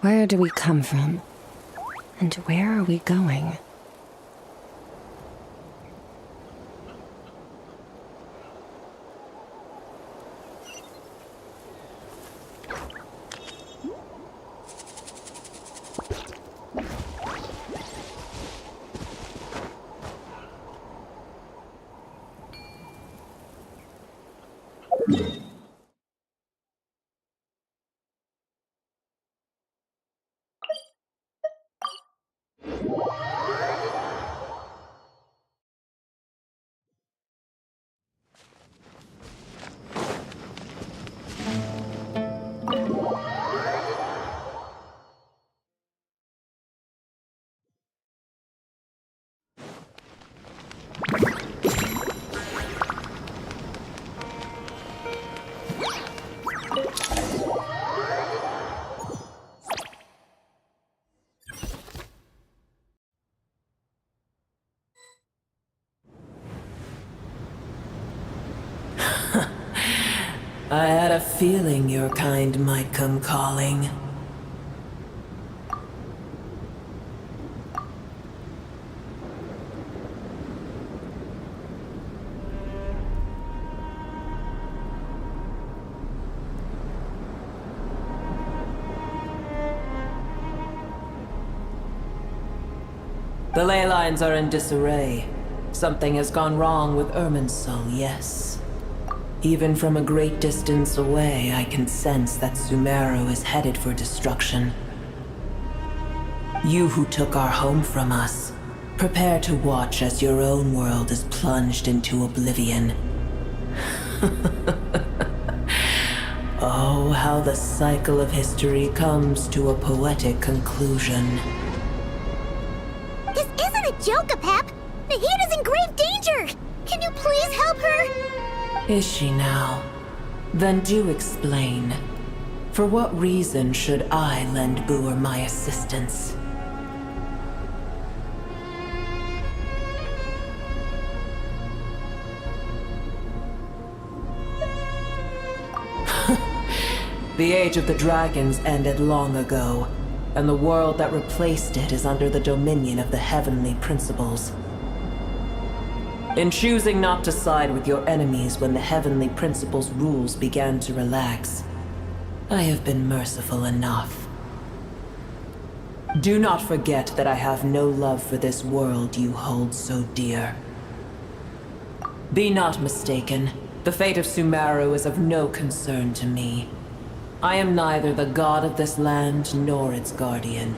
Where do we come from? And where are we going? I had a feeling your kind might come calling. The ley lines are in disarray. Something has gone wrong with Irminsul, yes. Even from a great distance away, I can sense that Sumeru is headed for destruction. You who took our home from us, prepare to watch as your own world is plunged into oblivion. Oh, how the cycle of history comes to a poetic conclusion. This isn't a joke, Apep! Nahida's in grave danger! Can you please help her? Is she now? Then do explain. For what reason should I lend Buer my assistance? The Age of the Dragons ended long ago, and the world that replaced it is under the dominion of the Heavenly Principles. In choosing not to side with your enemies when the Heavenly Principles' rules began to relax, I have been merciful enough. Do not forget that I have no love for this world you hold so dear. Be not mistaken, the fate of Sumeru is of no concern to me. I am neither the god of this land nor its guardian.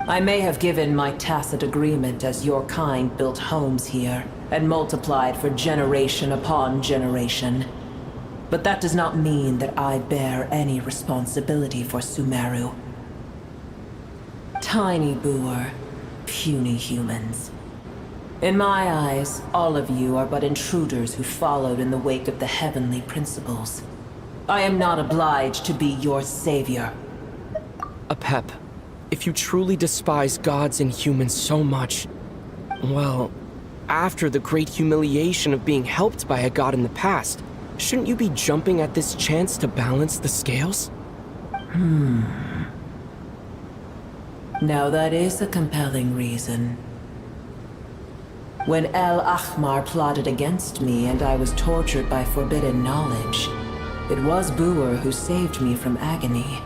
I may have given my tacit agreement as your kind built homes here and multiplied for generation upon generation. But that does not mean that I bear any responsibility for Sumeru. Tiny Buer, puny humans. In my eyes, all of you are but intruders who followed in the wake of the Heavenly Principles. I am not obliged to be your savior. Apep, if you truly despise gods and humans so much, well, after the great humiliation of being helped by a god in the past, shouldn't you be jumping at this chance to balance the scales? Now that is a compelling reason. When El Ahmar plotted against me and I was tortured by forbidden knowledge, it was Buer who saved me from agony.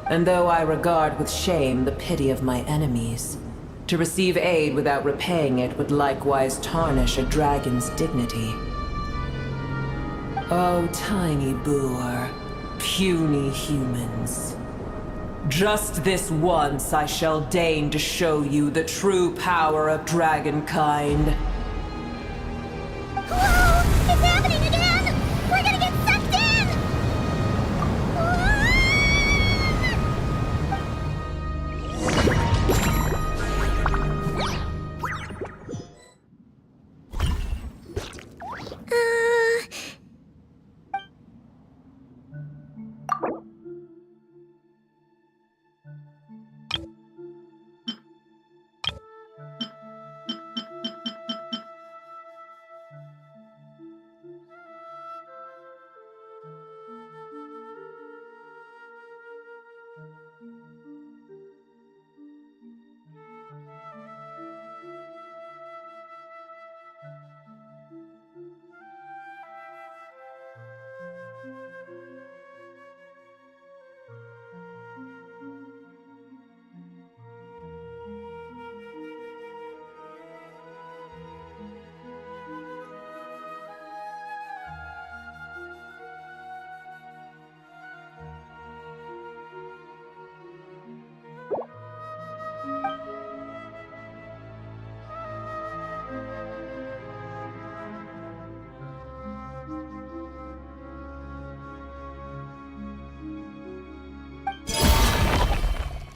And though I regard with shame the pity of my enemies, to receive aid without repaying it would likewise tarnish a dragon's dignity. Oh, tiny Buer, puny humans. Just this once I shall deign to show you the true power of dragonkind. Whoa! It's happening again! We're gonna get sucked in!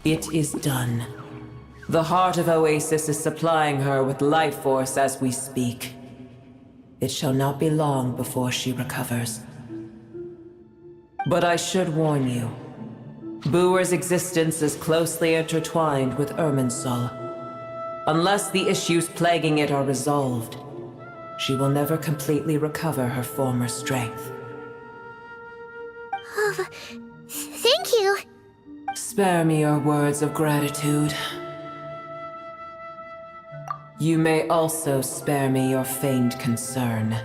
It is done. The heart of Oasis is supplying her with life force as we speak. It shall not be long before she recovers. But I should warn you. Booer's existence is closely intertwined with Irminsul. Unless the issues plaguing it are resolved, she will never completely recover her former strength. Oh, thank you. Spare me your words of gratitude. You may also spare me your feigned concern.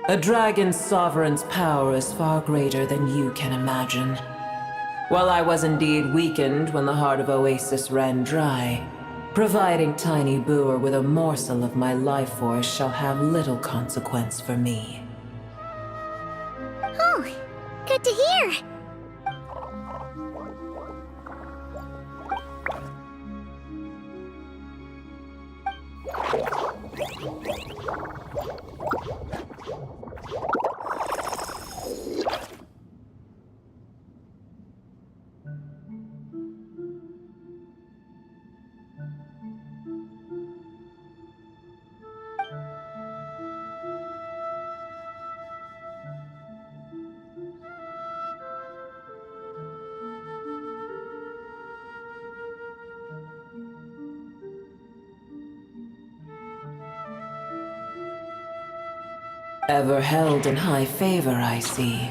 A dragon's sovereign's power is far greater than you can imagine. While I was indeed weakened when the heart of Oasis ran dry, providing Tiny Booer with a morsel of my life force shall have little consequence for me. Oh, good to hear. Ever held in high favor, I see.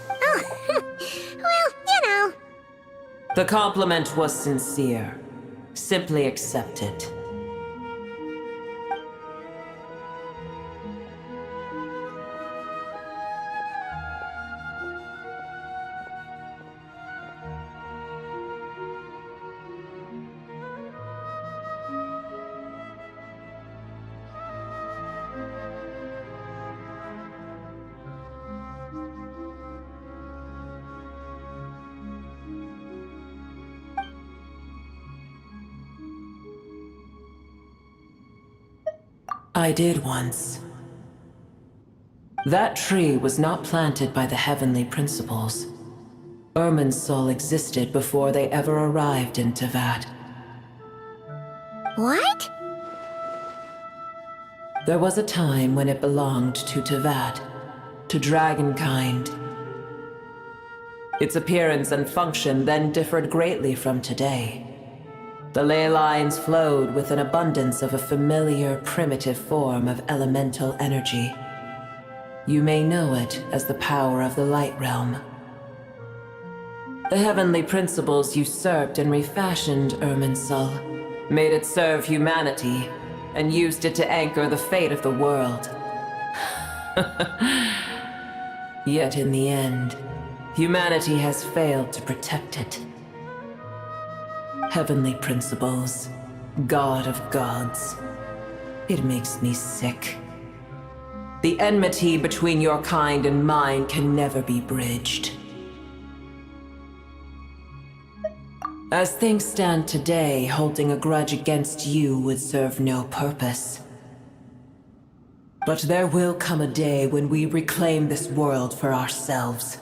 Oh, well, you know. The compliment was sincere. Simply accept it. I did once. That tree was not planted by the heavenly principles. Irminsul existed before they ever arrived in Tevat. What? There was a time when it belonged to Tevat, to dragonkind. Its appearance and function then differed greatly from today. The ley lines flowed with an abundance of a familiar, primitive form of elemental energy. You may know it as the power of the Light Realm. The heavenly principles usurped and refashioned Irminsul, made it serve humanity, and used it to anchor the fate of the world. Yet in the end, humanity has failed to protect it. Heavenly principles, God of gods. It makes me sick. The enmity between your kind and mine can never be bridged. As things stand today, holding a grudge against you would serve no purpose. But there will come a day when we reclaim this world for ourselves.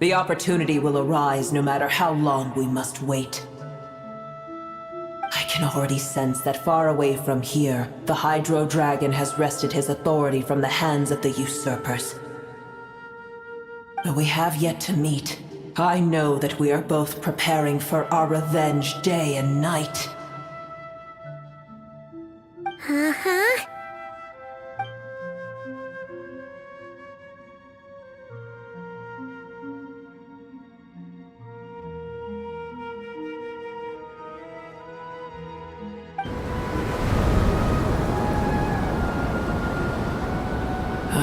The opportunity will arise no matter how long we must wait. I can already sense that far away from here, the Hydro Dragon has wrested his authority from the hands of the usurpers. Though we have yet to meet, I know that we are both preparing for our revenge day and night. Uh-huh.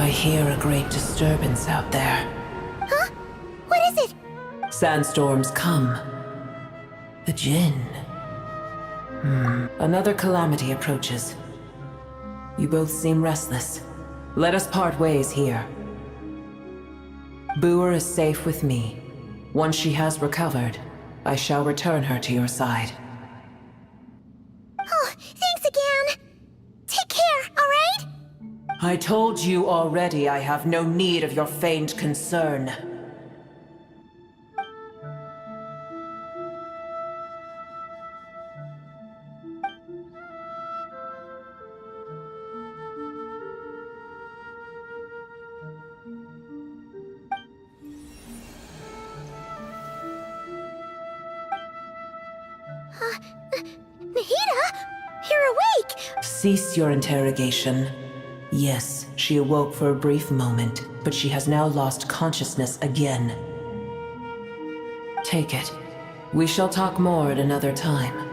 I hear a great disturbance out there. Huh? What is it? Sandstorms come. The Jinn. Another calamity approaches. You both seem restless. Let us part ways here. Booer is safe with me. Once she has recovered, I shall return her to your side. Oh, thanks again. Take care, alright? I told you already I have no need of your feigned concern. Nahida? You're awake! Cease your interrogation. Yes, she awoke for a brief moment, but she has now lost consciousness again. Take it. We shall talk more at another time.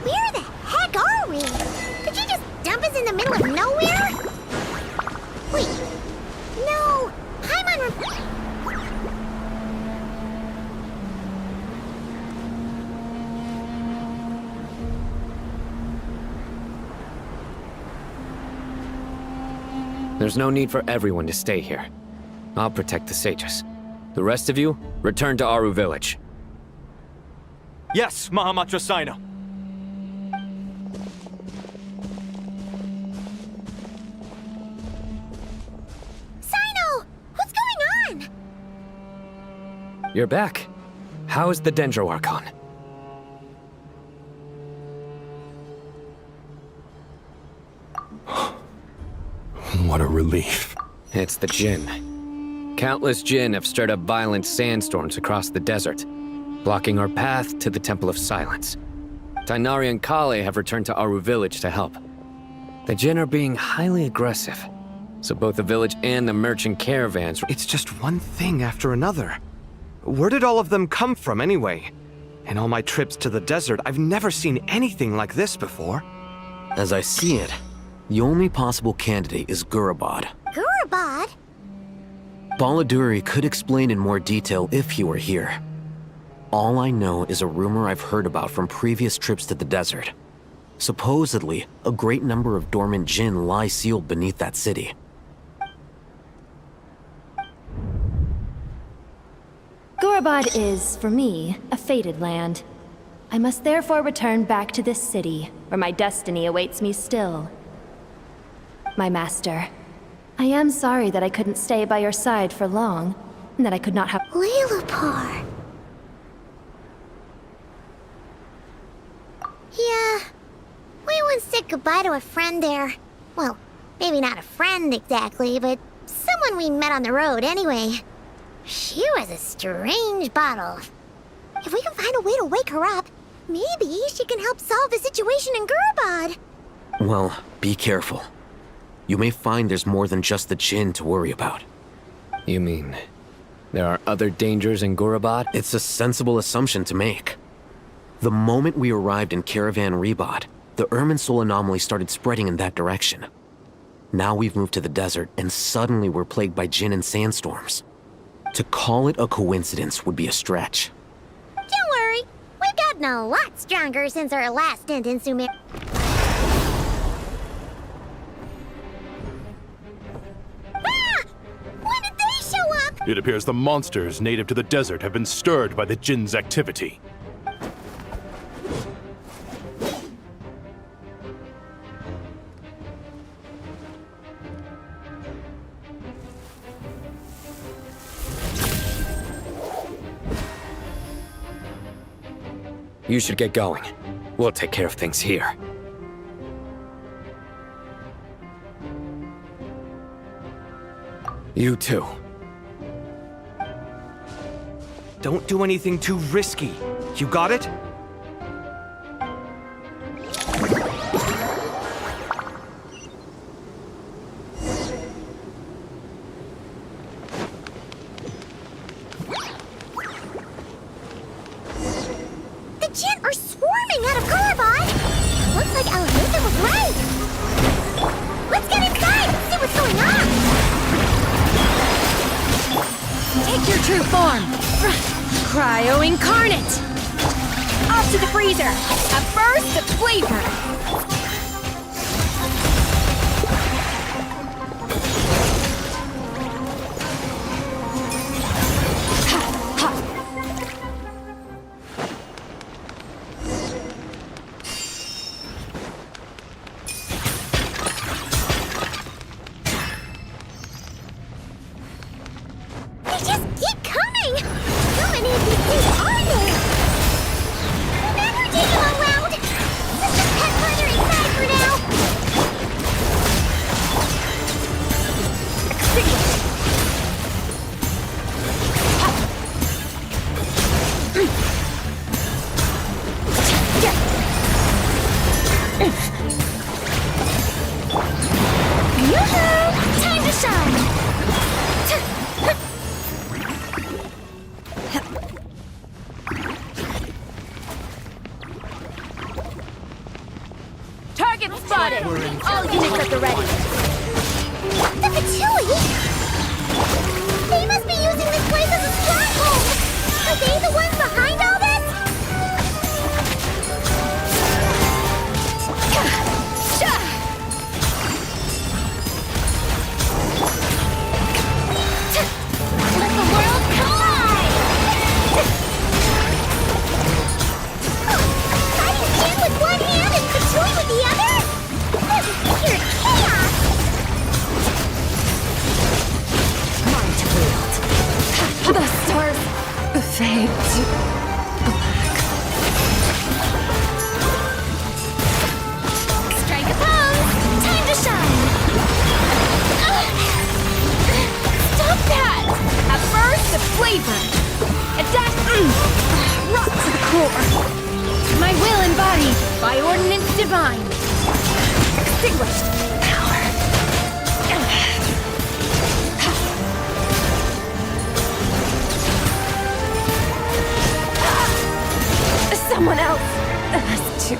Where the heck are we? Did you just dump us in the middle of nowhere? Wait. No. There's no need for everyone to stay here. I'll protect the sages. The rest of you, return to Aru village. Yes, Mahamatra Sino. Sino! What's going on? You're back. How is the Dendro Archon? What a relief. It's the Jinn. Countless Jinn have stirred up violent sandstorms across the desert, blocking our path to the Temple of Silence. Tainari and Kale have returned to Aru village to help. The Jinn are being highly aggressive, so both the village and the merchant caravans... It's just one thing after another. Where did all of them come from anyway? In all my trips to the desert, I've never seen anything like this before. As I see it, the only possible candidate is Gurabad. Gurabad? Baladuri could explain in more detail if he were here. All I know is a rumor I've heard about from previous trips to the desert. Supposedly, a great number of dormant Jinn lie sealed beneath that city. Gurabad is, for me, a fated land. I must therefore return back to this city, where my destiny awaits me still. My master, I am sorry that I couldn't stay by your side for long, and that I could not have— Lilipar. Yeah. We once said goodbye to a friend there. Well, maybe not a friend exactly, but someone we met on the road anyway. She was a strange bottle. If we can find a way to wake her up, maybe she can help solve the situation in Gurabad. Well, be careful. You may find there's more than just the Jinn to worry about. You mean, there are other dangers in Gurabad? It's a sensible assumption to make. The moment we arrived in Caravan Rebad, the Irminsul anomaly started spreading in that direction. Now we've moved to the desert, and suddenly we're plagued by Jinn and sandstorms. To call it a coincidence would be a stretch. Don't worry, we've gotten a lot stronger since our last stint in Sumeru. Ah! When did they show up? It appears the monsters native to the desert have been stirred by the Jinn's activity. You should get going. We'll take care of things here. You too. Don't do anything too risky. You got it? The Jinn are swarming out of Gurabad! Looks like Alhazen was right! Let's get inside and see what's going on! Take your true form! Cryo Incarnate! Off to the freezer! A burst of flavor! They just keep coming! How many of these things are there? Never take them all out! Let's just head further inside for now! Yoo-hoo! Time to shine! Target spotted! All units at the ready! The Patui? They must be using this place as a stronghold! Are they the ones behind all this? Let the world collide! Fighting Jin with one hand and Patui with the other? This is pure chaos! Might wield. The stars fade to black. Strike a pose! Time to shine! Stop that! A burst of flavor! A dash... Rock to the core! My will embodied by ordinance divine! Extinguished! Power! Someone else has to...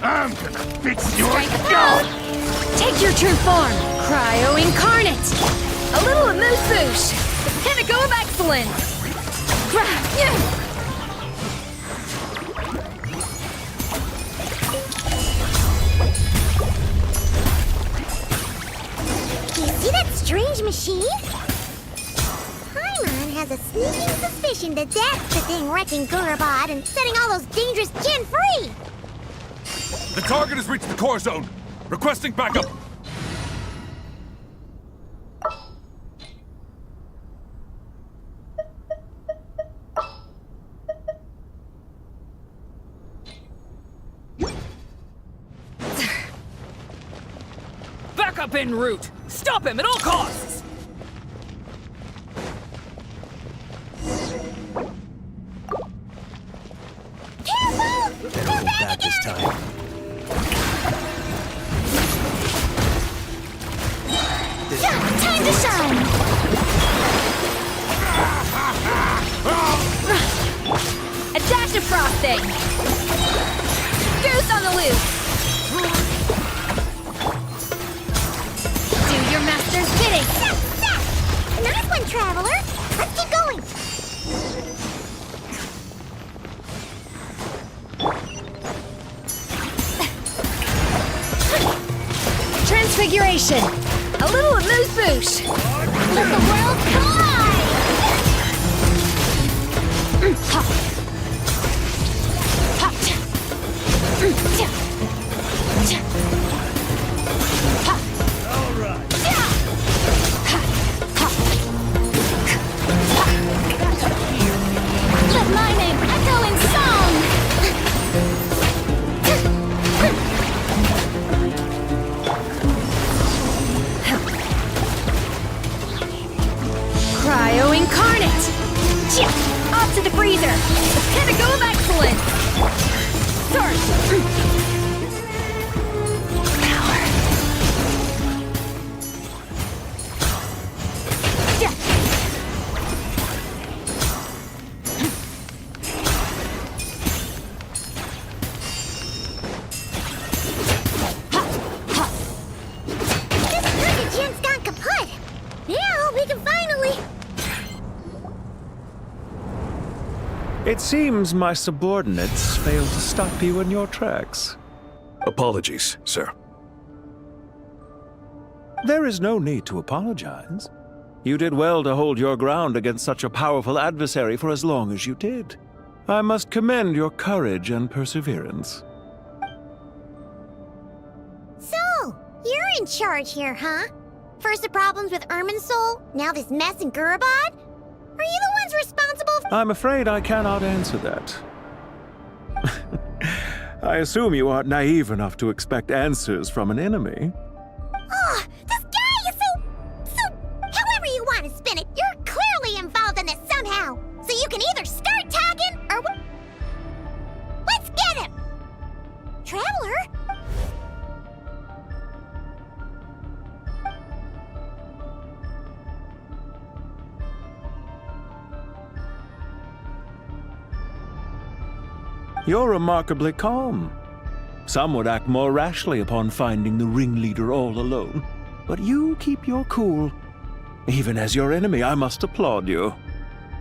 I'm gonna fix your Strike a pose! Take your true form! Cryo Incarnate! A little amuse bouche! The pinnacle of excellence! Do you see that strange machine? Paimon has a sneaking suspicion that that's the thing wrecking Gurabad and setting all those dangerous Jinn free! The target has reached the core zone. Requesting backup. Backup en route! Stop him at all costs! Careful! They're back again! This time. Time to shine! A dash of frosting! Goose on the loose! Do your master's bidding! Traveler. Let's keep going. Transfiguration. A little amuse-bouche. Let the world collide! Ha. Ha. Ha. Let my name echo in song! Cryo incarnate. Off to the freezer. The pinnacle of excellence. Start. It seems my subordinates failed to stop you in your tracks. Apologies, sir. There is no need to apologize. You did well to hold your ground against such a powerful adversary for as long as you did. I must commend your courage and perseverance. So, you're in charge here, huh? First the problems with Irminsul, now this mess in Gurabad? Are you the ones responsible for— I'm afraid I cannot answer that. I assume you aren't naive enough to expect answers from an enemy. Oh, this guy is so... However you want to spin it, you're clearly involved in this somehow. So you can either start talking, or... Let's get him! Traveler? You're remarkably calm. Some would act more rashly upon finding the ringleader all alone. But you keep your cool. Even as your enemy, I must applaud you.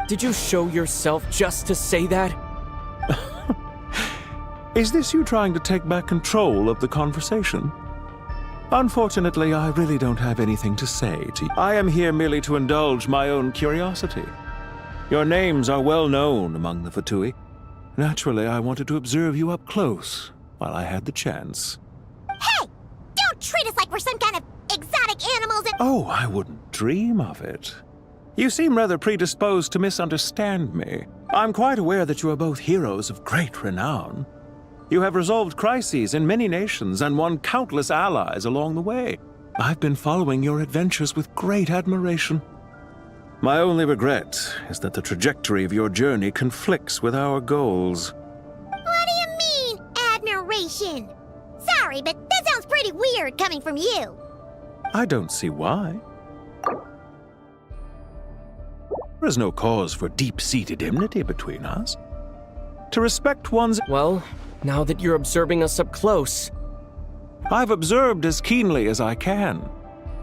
Did you show yourself just to say that? Is this you trying to take back control of the conversation? Unfortunately, I really don't have anything to say to you. I am here merely to indulge my own curiosity. Your names are well known among the Fatui. Naturally, I wanted to observe you up close while I had the chance. Hey! Don't treat us like we're some kind of exotic animals and— Oh, I wouldn't dream of it. You seem rather predisposed to misunderstand me. I'm quite aware that you are both heroes of great renown. You have resolved crises in many nations and won countless allies along the way. I've been following your adventures with great admiration. My only regret is that the trajectory of your journey conflicts with our goals. What do you mean, admiration? Sorry, but that sounds pretty weird coming from you. I don't see why. There is no cause for deep-seated enmity between us. To respect one's— Well, now that you're observing us up close... I've observed as keenly as I can.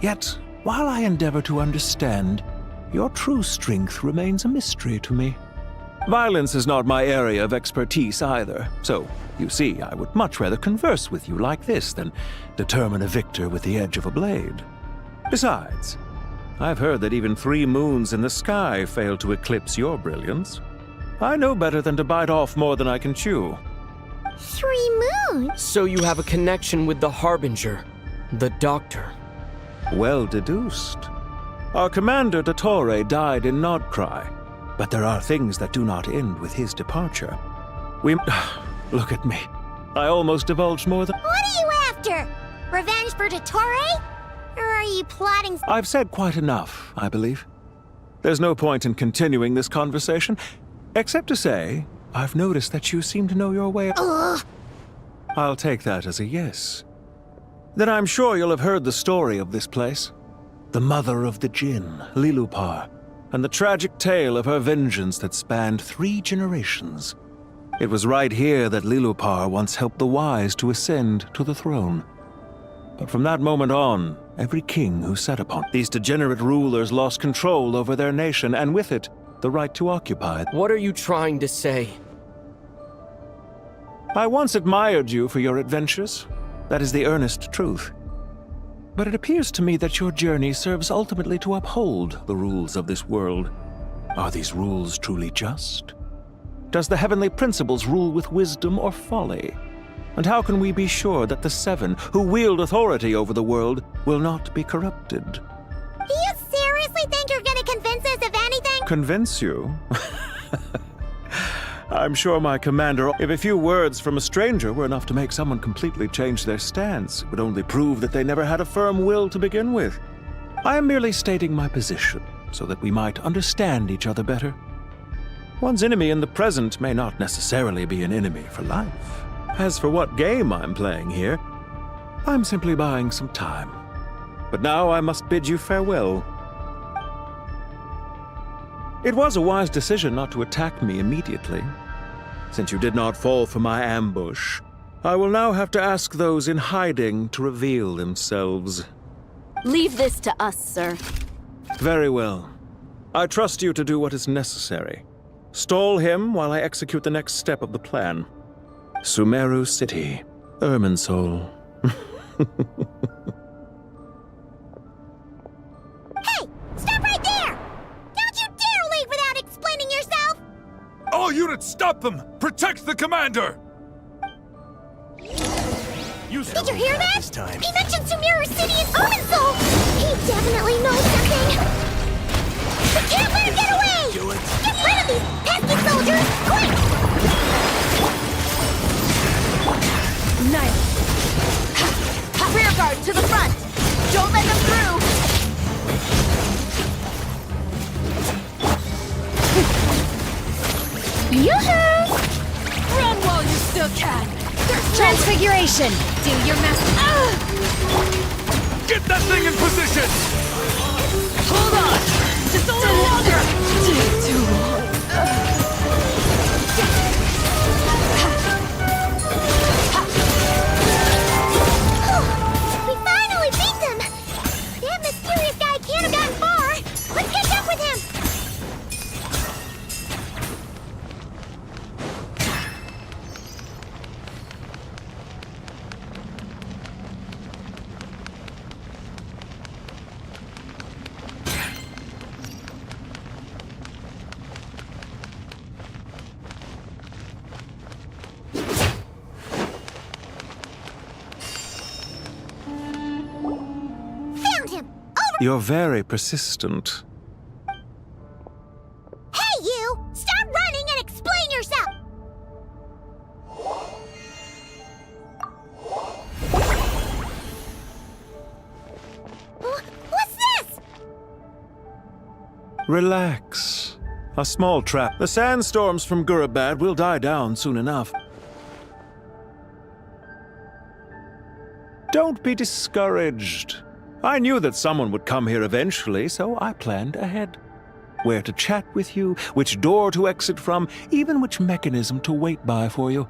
Yet, while I endeavor to understand, your true strength remains a mystery to me. Violence is not my area of expertise either, so, you see, I would much rather converse with you like this than determine a victor with the edge of a blade. Besides, I've heard that even 3 moons in the sky fail to eclipse your brilliance. I know better than to bite off more than I can chew. 3 moons? So you have a connection with the Harbinger, the Doctor. Well deduced. Our commander, Dottore, died in Nodcry, but there are things that do not end with his departure. Look at me. I almost divulged more than— What are you after? Revenge for Dottore? Or are you plotting— I've said quite enough, I believe. There's no point in continuing this conversation, except to say, I've noticed that you seem to know your way— Ugh. I'll take that as a yes. Then I'm sure you'll have heard the story of this place. The mother of the Jinn, Lilupar, and the tragic tale of her vengeance that spanned 3 generations. It was right here that Lilupar once helped the wise to ascend to the throne. But from that moment on, every king who sat upon. These degenerate rulers lost control over their nation, and with it, the right to occupy it. What are you trying to say? I once admired you for your adventures. That is the earnest truth. But it appears to me that your journey serves ultimately to uphold the rules of this world. Are these rules truly just? Does the heavenly principles rule with wisdom or folly? And how can we be sure that the Seven, who wield authority over the world, will not be corrupted? Do you seriously think you're gonna convince us of anything? Convince you? I'm sure my commander, if a few words from a stranger were enough to make someone completely change their stance, it would only prove that they never had a firm will to begin with. I am merely stating my position, so that we might understand each other better. One's enemy in the present may not necessarily be an enemy for life. As for what game I'm playing here, I'm simply buying some time. But now I must bid you farewell. It was a wise decision not to attack me immediately. Since you did not fall for my ambush, I will now have to ask those in hiding to reveal themselves. Leave this to us, sir. Very well. I trust you to do what is necessary. Stall him while I execute the next step of the plan. Sumeru City, Irminsul. Hey! Stop right there! Don't you dare leave without explaining yourself! All units, stop them! Protect the commander! Did you hear that? He mentioned Sumeru City and Irminsul! He definitely knows something! We can't let him get away! Get rid of these pesky soldiers! Quick! Nice. Rear guard to the front! Don't let them through! Yoo-hoo! Run while you still can! Transfiguration! Do your best. Get that thing in position! Hold on! Just a little longer! Too long. We finally beat them! That mysterious guy can't have gotten far! Let's catch up with him! Found him! Over! You're very persistent. Hey, you! Stop running and explain yourself! What's this? Relax. A small trap. The sandstorms from Gurabad will die down soon enough. Don't be discouraged. I knew that someone would come here eventually, so I planned ahead. Where to chat with you, which door to exit from, even which mechanism to wait by for you.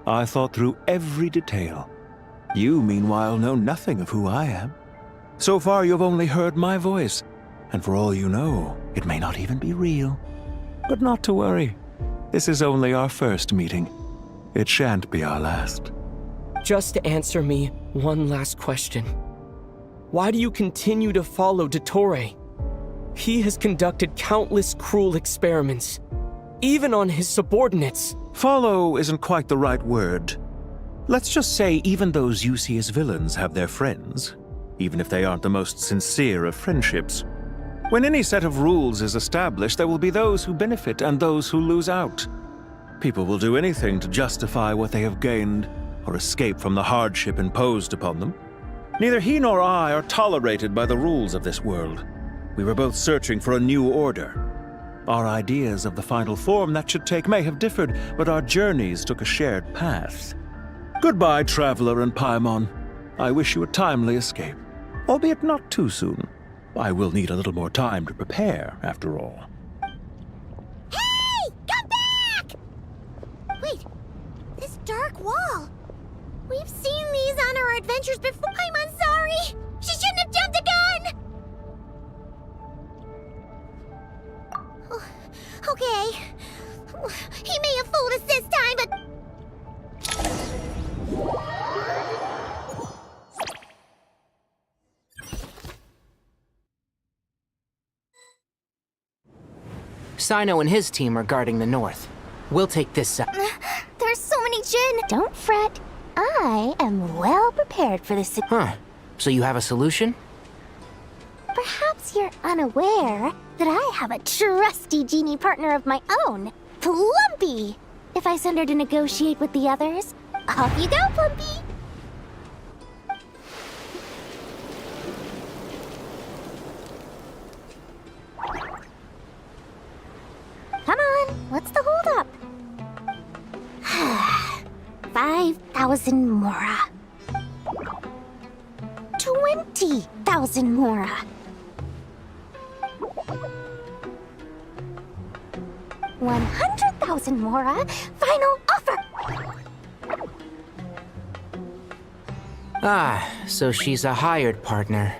I thought through every detail. You, meanwhile, know nothing of who I am. So far, you've only heard my voice, and for all you know, it may not even be real. But not to worry. This is only our first meeting. It shan't be our last. Just answer me one last question. Why do you continue to follow Dottore? He has conducted countless cruel experiments, even on his subordinates. Follow isn't quite the right word. Let's just say even those you see as villains have their friends, even if they aren't the most sincere of friendships. When any set of rules is established, there will be those who benefit and those who lose out. People will do anything to justify what they have gained or escape from the hardship imposed upon them. Neither he nor I are tolerated by the rules of this world. We were both searching for a new order. Our ideas of the final form that should take may have differed, but our journeys took a shared path. Goodbye, Traveler and Paimon. I wish you a timely escape, albeit not too soon. I will need a little more time to prepare, after all. Hey! Come back! Wait, this dark wall. We've seen these on our adventures before. I'm sorry. She shouldn't have jumped Okay. He may have fooled us this time, but... Sino and his team are guarding the north. We'll take this side. There's so many Jin. Don't fret. I am well prepared for this. Huh. So you have a solution? Perhaps you're unaware that I have a trusty genie partner of my own, Plumpy. If I send her to negotiate with the others, off you go, Plumpy. Come on, what's the holdup? 5,000 Murah. 20,000 Murah. 100,000 Murah. Final offer. Ah, so she's a hired partner.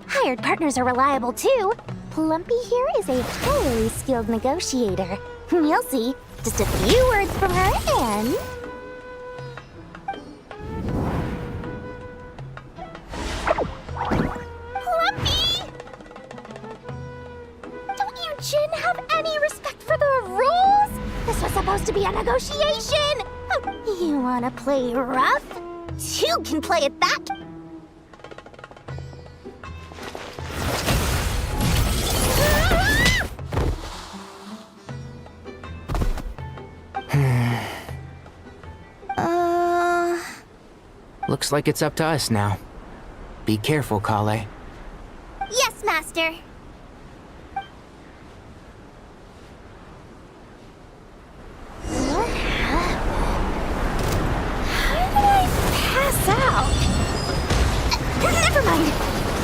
Hired partners are reliable too. Plumpy here is a highly skilled negotiator. You'll see. Just a few words from her and... Plumpy! Don't you Jin have any respect for the rules? This was supposed to be a negotiation! You wanna play rough? You can play it that! Looks like it's up to us now. Be careful, Kale. Yes, Master. What happened? How did I pass out? Never mind.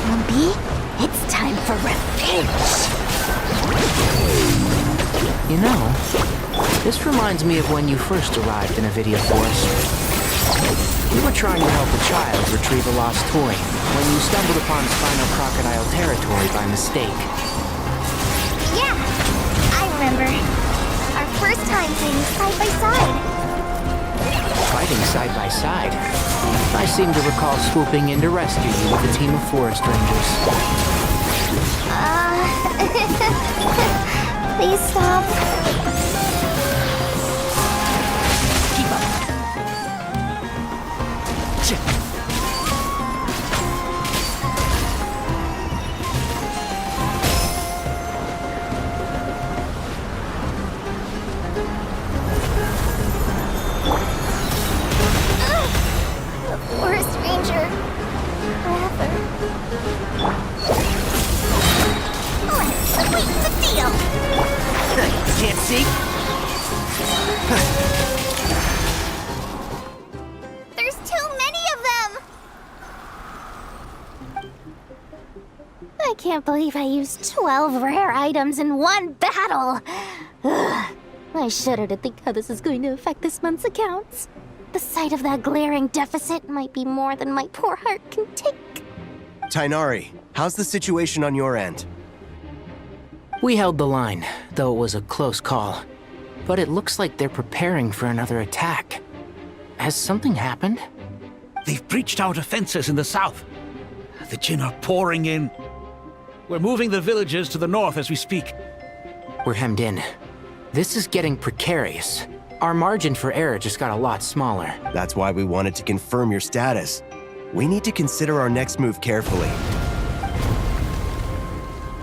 Lumpy, it's time for revenge. You know, this reminds me of when you first arrived in Avidia Forest. You were trying to help a child retrieve a lost toy when you stumbled upon Spino Crocodile territory by mistake. Yeah, I remember. Our first time fighting side by side. Fighting side by side? I seem to recall swooping in to rescue you with a team of forest rangers. Please stop. Forest Ranger. Forever. Let's sweeten the deal. Can't see? There's too many of them. I can't believe I used 12 rare items in one battle. Ugh. I shudder to think how this is going to affect this month's accounts. The sight of that glaring deficit might be more than my poor heart can take. Tighnari, how's the situation on your end? We held the line, though it was a close call. But it looks like they're preparing for another attack. Has something happened? They've breached our defenses in the south. The Jin are pouring in. We're moving the villagers to the north as we speak. We're hemmed in. This is getting precarious. Our margin for error just got a lot smaller. That's why we wanted to confirm your status. We need to consider our next move carefully.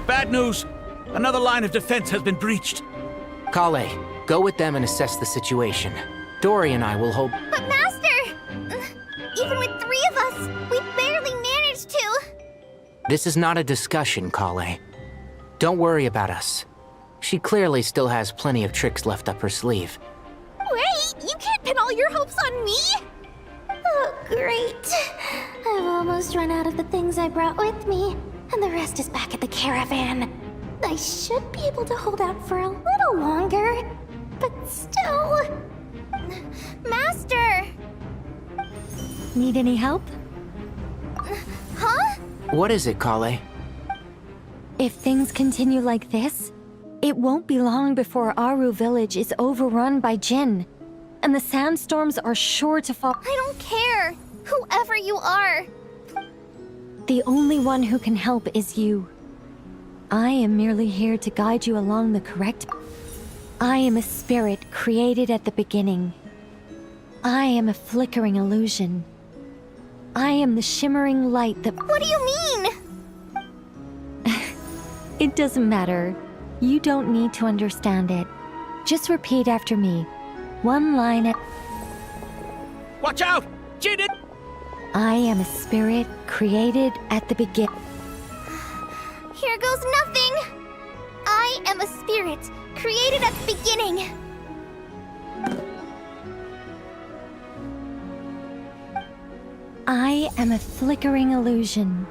Bad news! Another line of defense has been breached. Kale, go with them and assess the situation. Dory and I will hold... But Master! Even with 3 of us, we barely managed to. This is not a discussion, Kale. Don't worry about us. She clearly still has plenty of tricks left up her sleeve. Wait, you can't pin all your hopes on me! Oh, great. I've almost run out of the things I brought with me, and the rest is back at the caravan. I should be able to hold out for a little longer, but still... Master! Need any help? What is it, Kale? If things continue like this, it won't be long before Aru village is overrun by Jinn, and the sandstorms are sure to fall. I don't care, whoever you are. The only one who can help is you. I am merely here to guide you along the correct. I am a spirit created at the beginning. I am a flickering illusion. I am the shimmering light that. What do you mean? It doesn't matter. You don't need to understand it. Just repeat after me. One line at. Watch out! Jinn! I am a spirit created at the beginning. Here goes nothing! I am a spirit created at the beginning. I am a flickering illusion.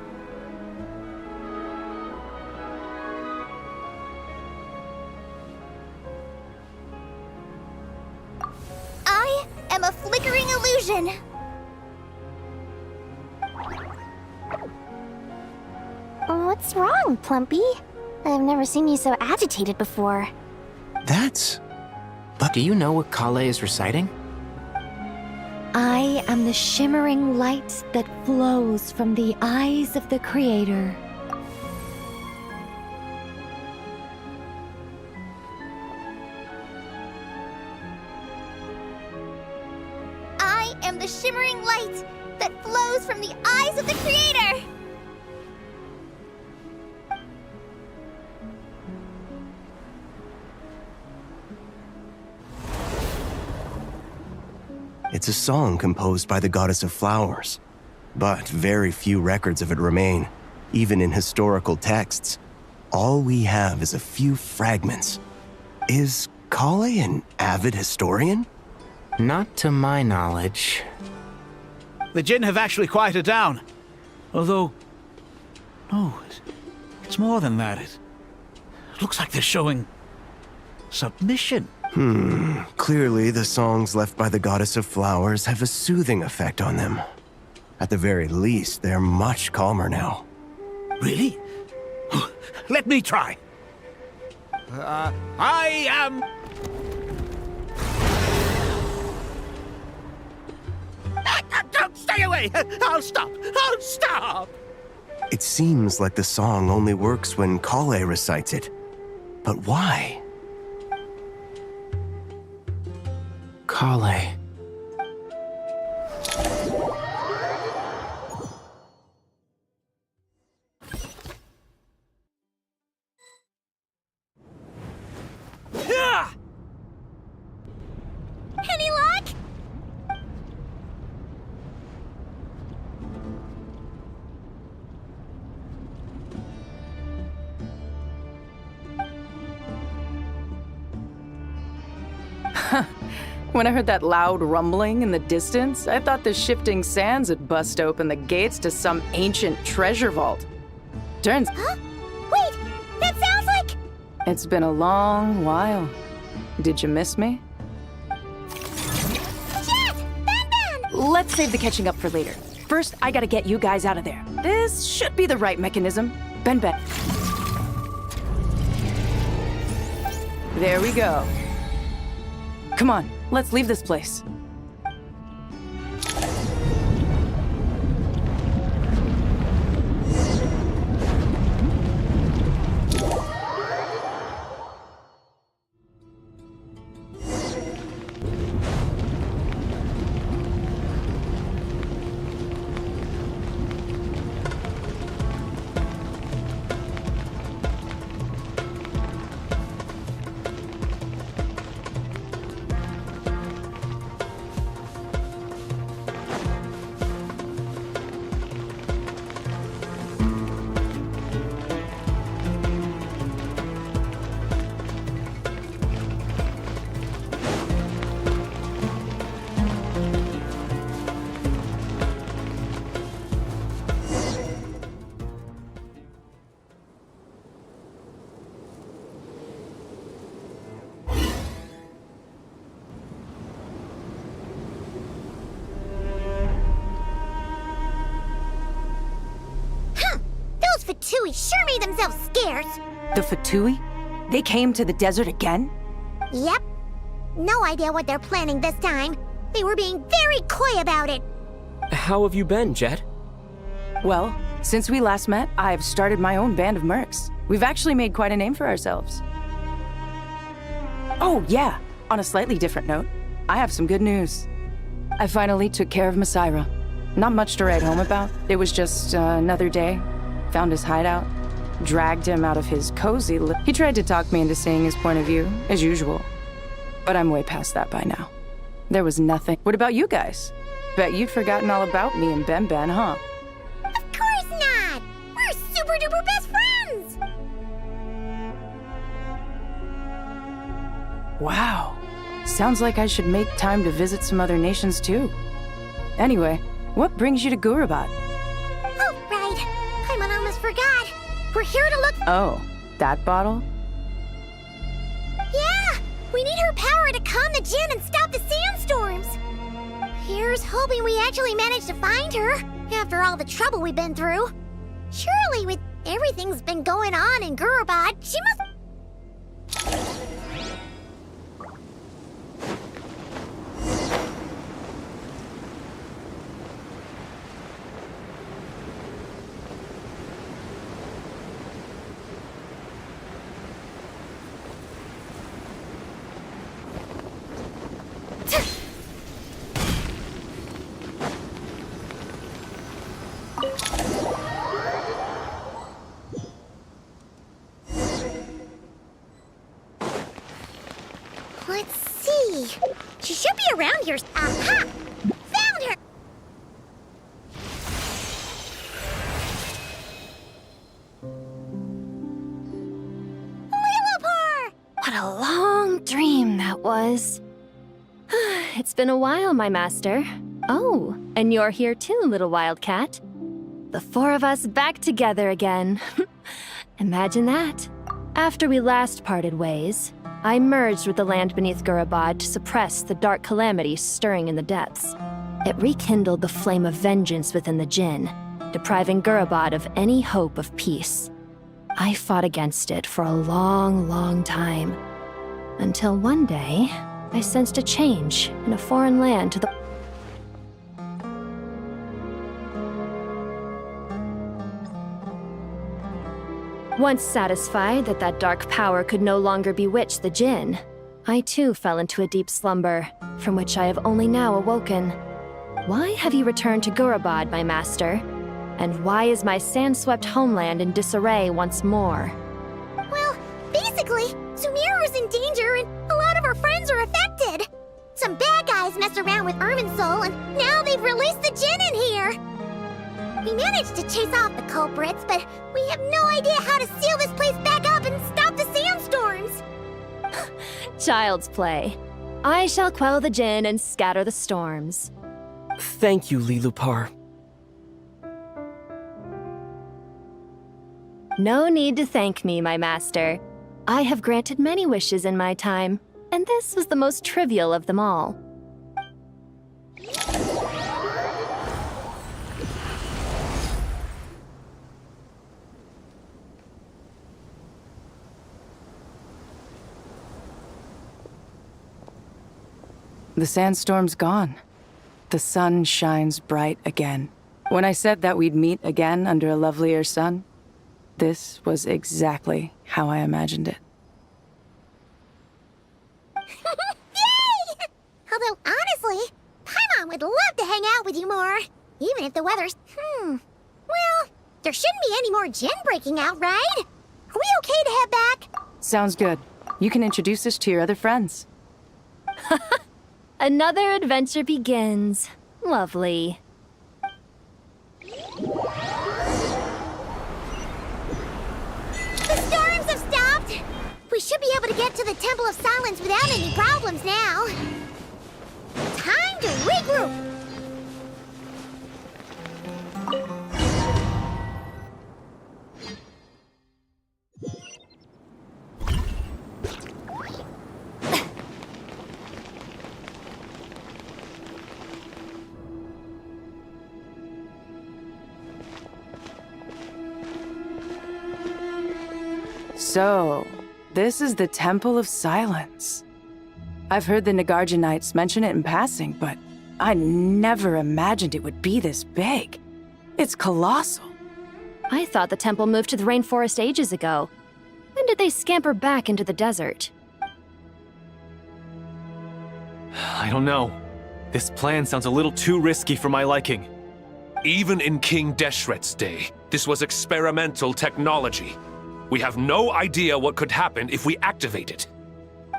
I am a flickering illusion. What's wrong, Plumpy? I've never seen you so agitated before. But do you know what Kale is reciting? I am the shimmering light that flows from the eyes of the Creator. I am the shimmering light that flows from the eyes of the Creator! It's a song composed by the goddess of flowers, but very few records of it remain, even in historical texts. All we have is a few fragments. Is Kale an avid historian? Not to my knowledge. The Jinn have actually quieted down. Although... no, it's more than that. It looks like they're showing... submission. Clearly the songs left by the goddess of flowers have a soothing effect on them. At the very least, they're much calmer now. Really? Let me try. I am... Don't stay away! I'll stop! I'll stop! It seems like the song only works when Kale recites it. But why? Kale. Any luck? When I heard that loud rumbling in the distance, I thought the shifting sands had bust open the gates to some ancient treasure vault. Turns... Huh? Wait! That sounds like... It's been a long while. Did you miss me? Jet! Ben! Let's save the catching up for later. First, I gotta get you guys out of there. This should be the right mechanism. Ben. There we go. Come on, let's leave this place. Fatui sure made themselves scarce. The Fatui? They came to the desert again? Yep. No idea what they're planning this time. They were being very coy about it. How have you been, Jet? Well, since we last met, I've started my own band of mercs. We've actually made quite a name for ourselves. Oh, yeah. On a slightly different note, I have some good news. I finally took care of Messiah. Not much to write home about. It was just another day. Found his hideout. Dragged him out of his cozy He tried to talk me into seeing his point of view, as usual. But I'm way past that by now. There was nothing. What about you guys? Bet you'd forgotten all about me and Ben, huh? Of course not! We're super duper best friends! Wow. Sounds like I should make time to visit some other nations too. Anyway, what brings you to Gurabat? Oh, right. I almost forgot. We're here to look. Oh, that bottle? Yeah! We need her power to calm the Jinn and stop the sandstorms. Here's hoping we actually manage to find her, after all the trouble we've been through. Surely, with everything's been going on in Gurabat, she must... Let's see. She should be around here. Aha! Found her! Lillipore! What a long dream that was. It's been a while, my master. Oh, and you're here too, little wildcat. The four of us back together again. Imagine that. After we last parted ways, I merged with the land beneath Gurabad to suppress the dark calamity stirring in the depths. It rekindled the flame of vengeance within the Jinn, depriving Gurabad of any hope of peace. I fought against it for a long, long time, until one day, I sensed a change in a foreign land to the... Once satisfied that that dark power could no longer bewitch the Jinn, I too fell into a deep slumber, from which I have only now awoken. Why have you returned to Gurabad, my master? And why is my sand-swept homeland in disarray once more? Well, basically, Sumeru's in danger and a lot of our friends are affected. Some bad guys messed around with Irminsul and now they've released the Jinn in here. We managed to chase off the culprits, but we have no idea how to seal this place back up and stop the sandstorms. Child's play. I shall quell the Jinn and scatter the storms. Thank you, Lilupar. No need to thank me, my master. I have granted many wishes in my time, and this was the most trivial of them all. The sandstorm's gone. The sun shines bright again. When I said that we'd meet again under a lovelier sun, this was exactly how I imagined it. Yay! Although, honestly, Paimon would love to hang out with you more. Even if the weather's... Well, there shouldn't be any more Jinn breaking out, right? Are we okay to head back? Sounds good. You can introduce us to your other friends. Another adventure begins. Lovely. The storms have stopped! We should be able to get to the Temple of Silence without any problems now. Time to regroup! So, this is the Temple of Silence. I've heard the Nagarjanites mention it in passing, but I never imagined it would be this big. It's colossal. I thought the temple moved to the rainforest ages ago. When did they scamper back into the desert? I don't know. This plan sounds a little too risky for my liking. Even in King Deshret's day, this was experimental technology. We have no idea what could happen if we activate it.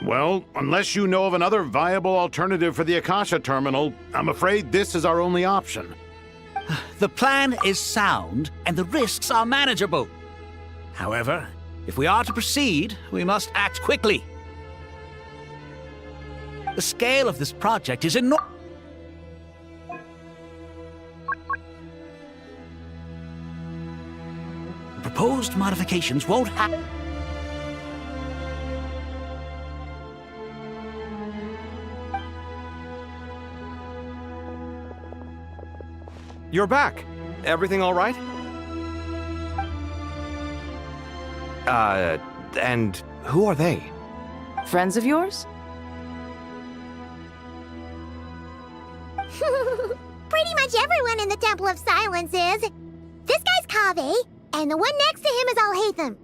Well, unless you know of another viable alternative for the Akasha terminal, I'm afraid this is our only option. The plan is sound, and the risks are manageable. However, if we are to proceed, we must act quickly. The scale of this project is enormous. Proposed modifications won't happen. You're back. Everything all right? And who are they? Friends of yours? Pretty much everyone in the Temple of Silence is. This guy's Kaveh, and the one next to him is Alhaitham.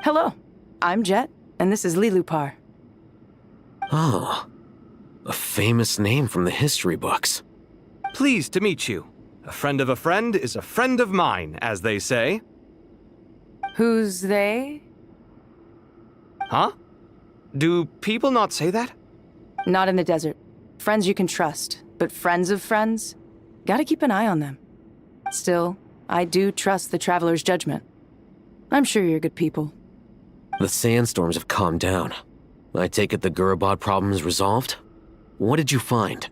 Hello, I'm Jet, and this is Lilupar. Oh, a famous name from the history books. Pleased to meet you. A friend of a friend is a friend of mine, as they say. Who's they? Huh? Do people not say that? Not in the desert. Friends you can trust, but friends of friends? Gotta keep an eye on them. Still, I do trust the Traveler's judgment. I'm sure you're good people. The sandstorms have calmed down. I take it the Gurabad problem is resolved? What did you find?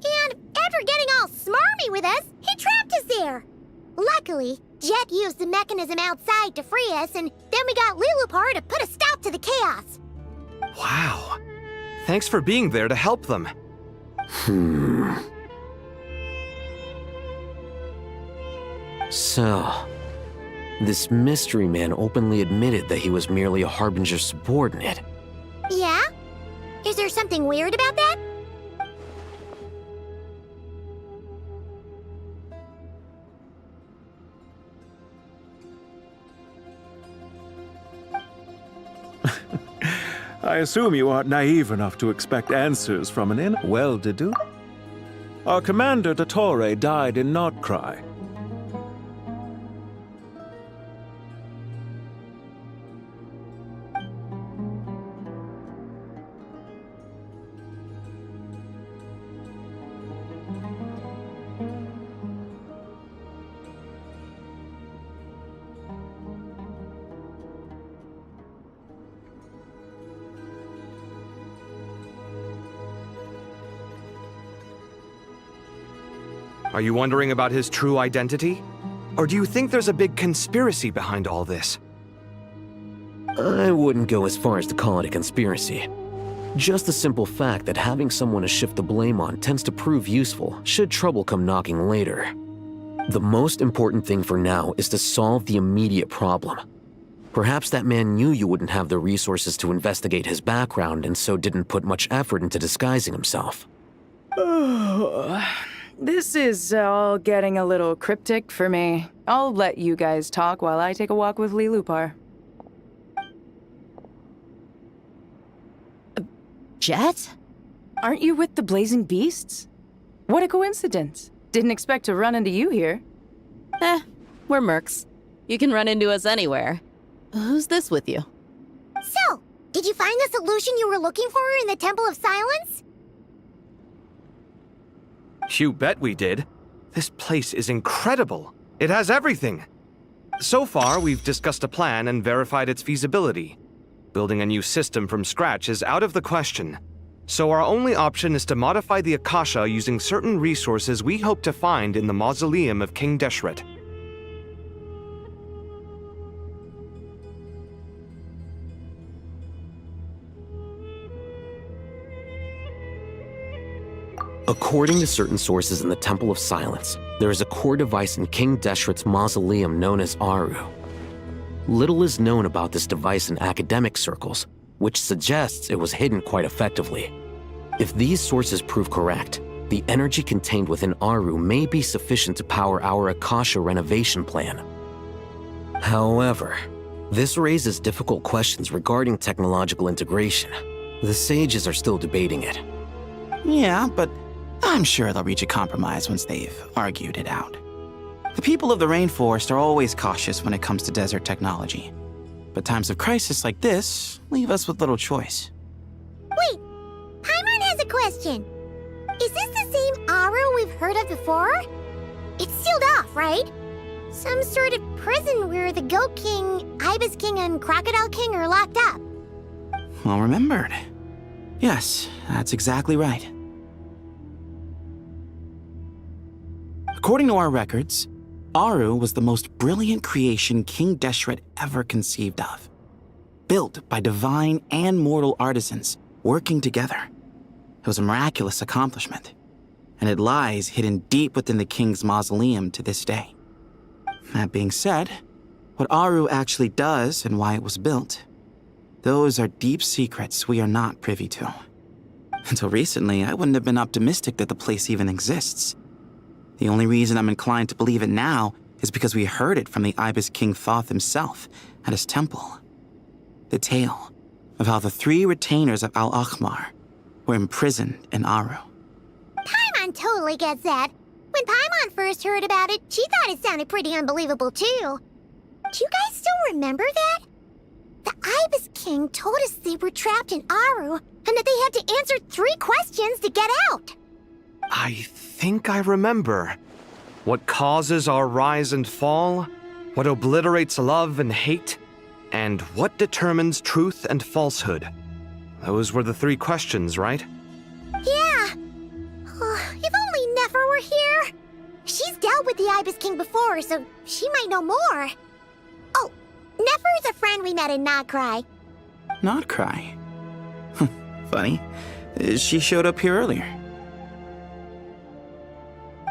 And after getting all smarmy with us, he trapped us there. Luckily, Jet used the mechanism outside to free us, and then we got Lilupar to put a stop to the chaos. Wow. Thanks for being there to help them. So, this mystery man openly admitted that he was merely a Harbinger subordinate. Yeah? Is there something weird about that? I assume you aren't naive enough to expect answers from an well-to-do. Our commander, Dottore, died in Nordcry. Are you wondering about his true identity? Or do you think there's a big conspiracy behind all this? I wouldn't go as far as to call it a conspiracy. Just the simple fact that having someone to shift the blame on tends to prove useful should trouble come knocking later. The most important thing for now is to solve the immediate problem. Perhaps that man knew you wouldn't have the resources to investigate his background and so didn't put much effort into disguising himself. This is all getting a little cryptic for me. I'll let you guys talk while I take a walk with Lilupar. Jet? Aren't you with the Blazing Beasts? What a coincidence. Didn't expect to run into you here. We're mercs. You can run into us anywhere. Who's this with you? So, did you find the solution you were looking for in the Temple of Silence? You bet we did. This place is incredible. It has everything. So far, we've discussed a plan and verified its feasibility. Building a new system from scratch is out of the question. So our only option is to modify the Akasha using certain resources we hope to find in the mausoleum of King Deshret. According to certain sources in the Temple of Silence, There is a core device in King Deshret's mausoleum known as Aru. Little is known about this device in academic circles, which suggests it was hidden quite effectively. If these sources prove correct, the energy contained within Aru may be sufficient to power our Akasha renovation plan. However, this raises difficult questions regarding technological integration. The sages are still debating it. Yeah, but I'm sure they'll reach a compromise once they've argued it out. The people of the rainforest are always cautious when it comes to desert technology. But times of crisis like this leave us with little choice. Wait, Paimon has a question. Is this the same Aru we've heard of before? It's sealed off, right? Some sort of prison where the Goat King, Ibis King, and Crocodile King are locked up. Well remembered. Yes, that's exactly right. According to our records, Aru was the most brilliant creation King Deshret ever conceived of. Built by divine and mortal artisans working together. It was a miraculous accomplishment, and it lies hidden deep within the king's mausoleum to this day. That being said, what Aru actually does and why it was built, those are deep secrets we are not privy to. Until recently, I wouldn't have been optimistic that the place even exists. The only reason I'm inclined to believe it now is because we heard it from the Ibis King Thoth himself at his temple. The tale of how the 3 retainers of Al-Akhmar were imprisoned in Aru. Paimon totally gets that. When Paimon first heard about it, she thought it sounded pretty unbelievable too. Do you guys still remember that? The Ibis King told us they were trapped in Aru and that they had to answer 3 questions to get out. I think I remember. What causes our rise and fall? What obliterates love and hate? And what determines truth and falsehood? Those were the 3 questions, right? Yeah. If only Nefer were here. She's dealt with the Ibis King before, so she might know more. Oh, Nefer is a friend we met in Notcry. Not cry. Funny. She showed up here earlier.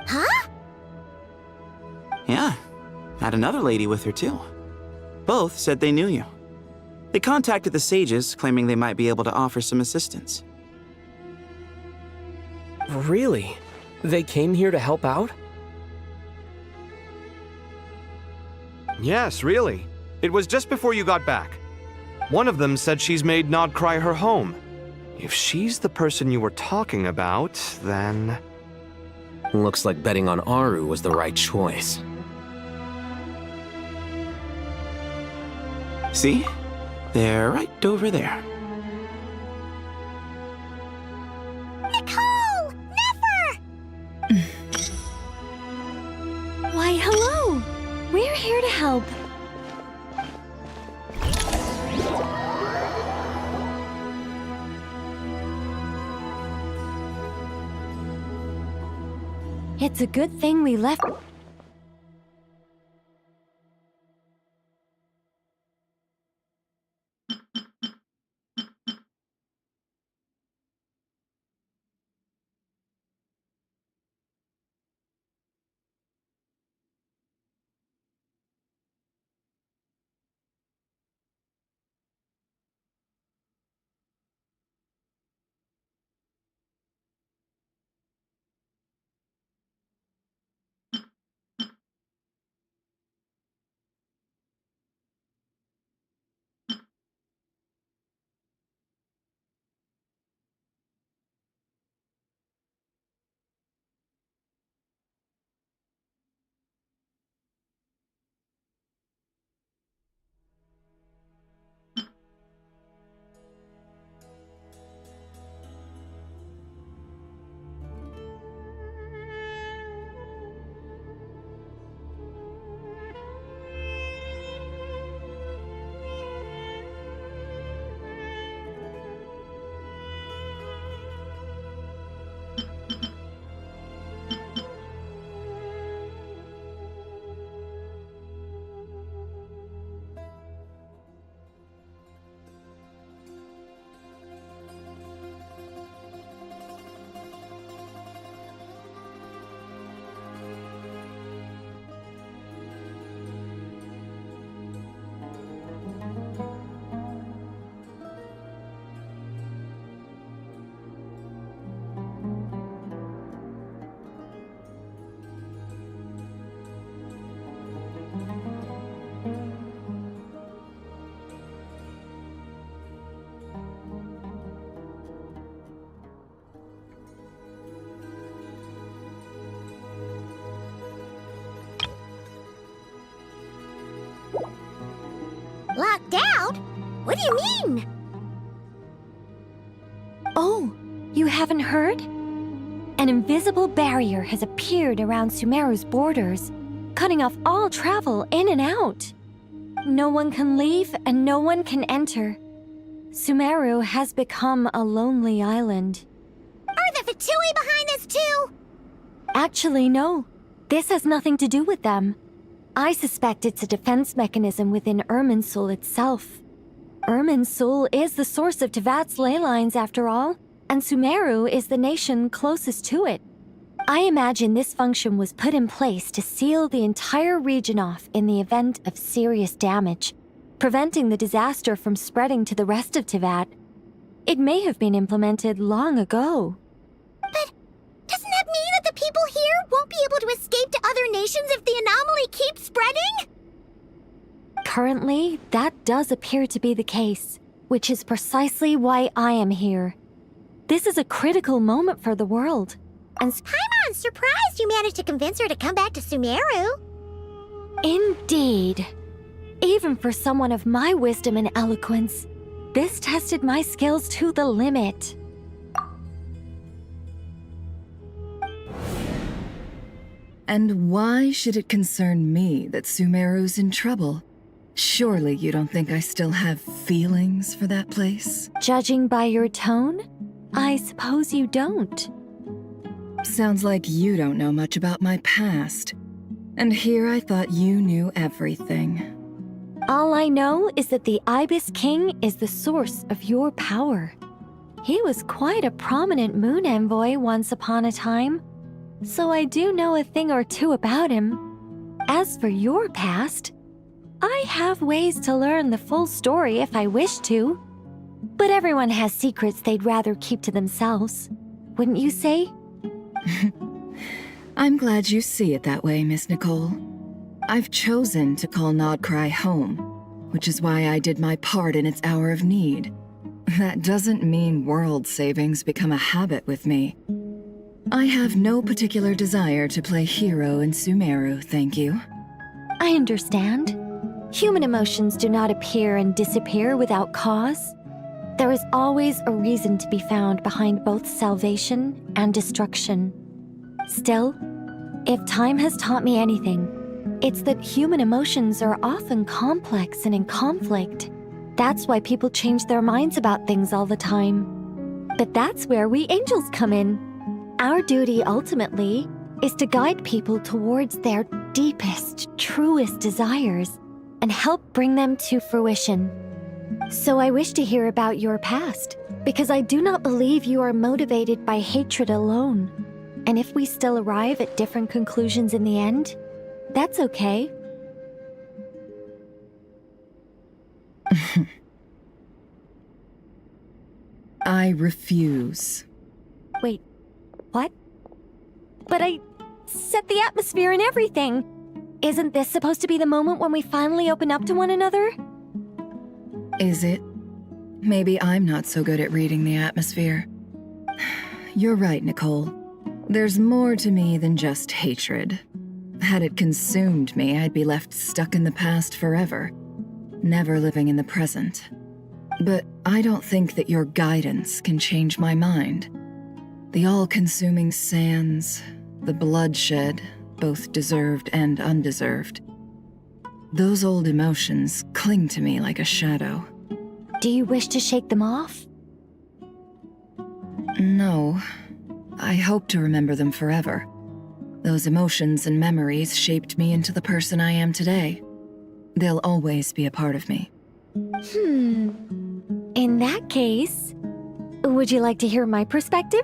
Huh? Yeah. Had another lady with her too. Both said they knew you. They contacted the sages, claiming they might be able to offer some assistance. Really? They came here to help out? Yes, really. It was just before you got back. One of them said she's made Nodcry her home. If she's the person you were talking about, then... Looks like betting on Aru was the right choice. See? They're right over there. Nicole! Nefer! Why, hello! We're here to help. It's a good thing we left. do you mean? Oh, you haven't heard? An invisible barrier has appeared around Sumeru's borders, cutting off all travel in and out. No one can leave and no one can enter. Sumeru has become a lonely island. Are the Fatui behind this too? Actually, no. This has nothing to do with them. I suspect it's a defense mechanism within Irminsul itself. Irminsul is the source of Tevat's ley lines after all, and Sumeru is the nation closest to it. I imagine this function was put in place to seal the entire region off in the event of serious damage, preventing the disaster from spreading to the rest of Tevat. It may have been implemented long ago. But doesn't that mean that the people here won't be able to escape to other nations if the anomaly keeps spreading? Currently, that does appear to be the case, which is precisely why I am here. This is a critical moment for the world, and Paimon's surprised you managed to convince her to come back to Sumeru. Indeed. Even for someone of my wisdom and eloquence, this tested my skills to the limit. And why should it concern me that Sumeru's in trouble? Surely you don't think I still have feelings for that place? Judging by your tone, I suppose you don't. Sounds like you don't know much about my past. And here I thought you knew everything. All I know is that the Ibis King is the source of your power. He was quite a prominent moon envoy once upon a time, so I do know a thing or two about him. As for your past, I have ways to learn the full story if I wish to. But everyone has secrets they'd rather keep to themselves, wouldn't you say? I'm glad you see it that way, Miss Nicole. I've chosen to call Nodcry home, which is why I did my part in its hour of need. That doesn't mean world savings become a habit with me. I have no particular desire to play hero in Sumeru, thank you. I understand. Human emotions do not appear and disappear without cause. There is always a reason to be found behind both salvation and destruction. Still, if time has taught me anything, it's that human emotions are often complex and in conflict. That's why people change their minds about things all the time. But that's where we angels come in. Our duty ultimately is to guide people towards their deepest, truest desires and help bring them to fruition. So I wish to hear about your past, because I do not believe you are motivated by hatred alone. And if we still arrive at different conclusions in the end, that's okay. I refuse. Wait, what? But I set the atmosphere and everything. Isn't this supposed to be the moment when we finally open up to one another? Is it? Maybe I'm not so good at reading the atmosphere. You're right, Nicole. There's more to me than just hatred. Had it consumed me, I'd be left stuck in the past forever, never living in the present. But I don't think that your guidance can change my mind. The all-consuming sands, the bloodshed, both deserved and undeserved. Those old emotions cling to me like a shadow. Do you wish to shake them off? No. I hope to remember them forever. Those emotions and memories shaped me into the person I am today. They'll always be a part of me. In that case, would you like to hear my perspective,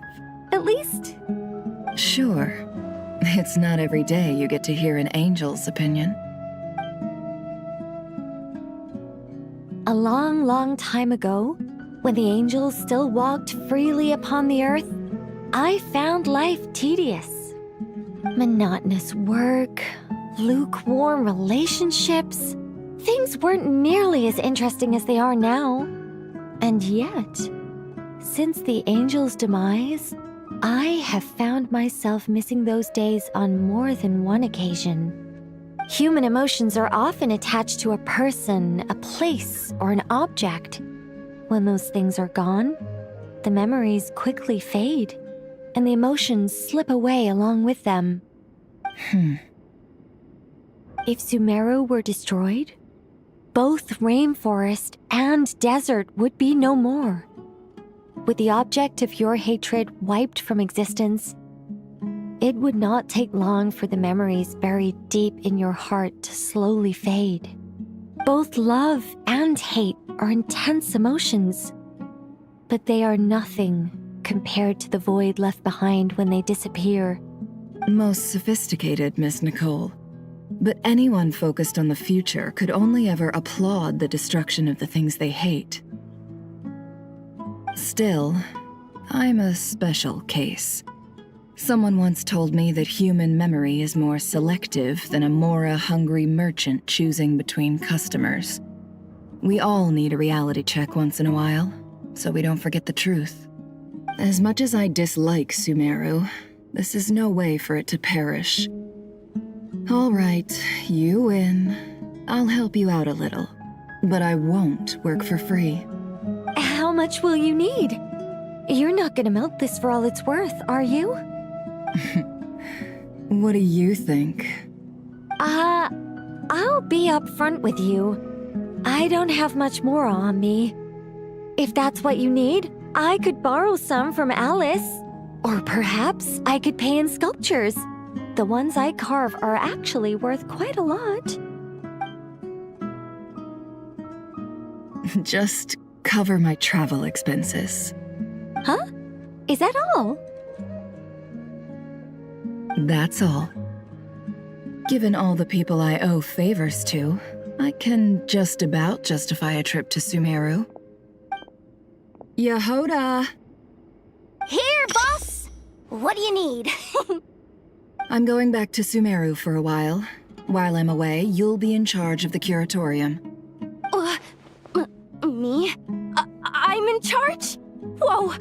at least? Sure. It's not every day you get to hear an angel's opinion. A long, long time ago, when the angels still walked freely upon the earth, I found life tedious. Monotonous work, lukewarm relationships. Things weren't nearly as interesting as they are now. And yet, since the angel's demise, I have found myself missing those days on more than one occasion. Human emotions are often attached to a person, a place, or an object. When those things are gone, the memories quickly fade, and the emotions slip away along with them. If Sumeru were destroyed, both rainforest and desert would be no more. With the object of your hatred wiped from existence, it would not take long for the memories buried deep in your heart to slowly fade. Both love and hate are intense emotions, but they are nothing compared to the void left behind when they disappear. Most sophisticated, Miss Nicole. But anyone focused on the future could only ever applaud the destruction of the things they hate. Still, I'm a special case. Someone once told me that human memory is more selective than a Murah-hungry merchant choosing between customers. We all need a reality check once in a while, so we don't forget the truth. As much as I dislike Sumeru, this is no way for it to perish. All right, you win. I'll help you out a little, but I won't work for free. How much will you need? You're not gonna milk this for all it's worth, are you? What do you think? I'll be upfront with you. I don't have much more on me. If that's what you need, I could borrow some from Alice. Or perhaps I could pay in sculptures. The ones I carve are actually worth quite a lot. Just cover my travel expenses. Huh? Is that all? That's all. Given all the people I owe favors to, I can just about justify a trip to Sumeru. Yehoda! Here, boss! What do you need? I'm going back to Sumeru for a while. While I'm away, you'll be in charge of the curatorium. Me? I'm in charge? Whoa!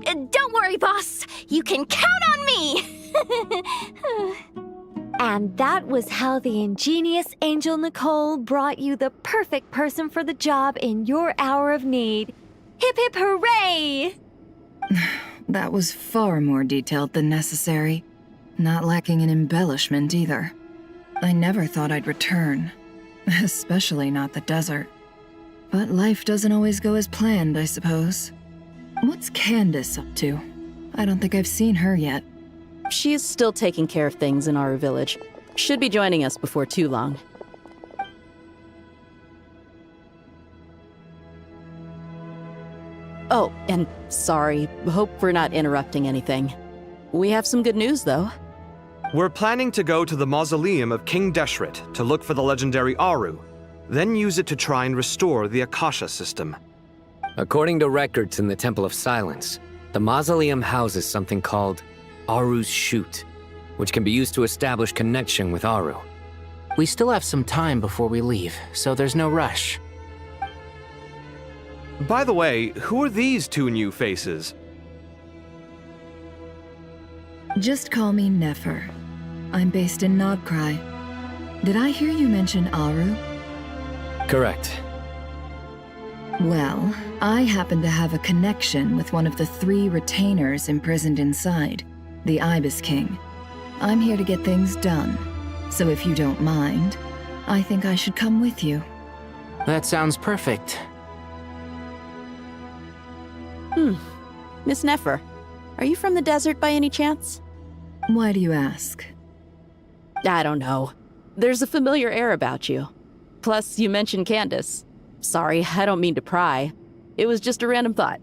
Don't worry, boss. You can count on me! And that was how the ingenious Angel Nicole brought you the perfect person for the job in your hour of need. Hip hip hooray! That was far more detailed than necessary. Not lacking in embellishment either. I never thought I'd return. Especially not the desert. But life doesn't always go as planned, I suppose. What's Candace up to? I don't think I've seen her yet. She is still taking care of things in our village. Should be joining us before too long. Oh, and sorry. Hope we're not interrupting anything. We have some good news, though. We're planning to go to the mausoleum of King Deshret to look for the legendary Aru, then use it to try and restore the Akasha system. According to records in the Temple of Silence, the mausoleum houses something called Aru's Chute, which can be used to establish connection with Aru. We still have some time before we leave, so there's no rush. By the way, who are these two new faces? Just call me Nefer. I'm based in Nogcry. Did I hear you mention Aru? Correct. Well, I happen to have a connection with one of the 3 retainers imprisoned inside, the Ibis King. I'm here to get things done, so if you don't mind, I think I should come with you. That sounds perfect. Miss Nefer, are you from the desert by any chance? Why do you ask? I don't know. There's a familiar air about you. Plus, you mentioned Candace. Sorry, I don't mean to pry. It was just a random thought.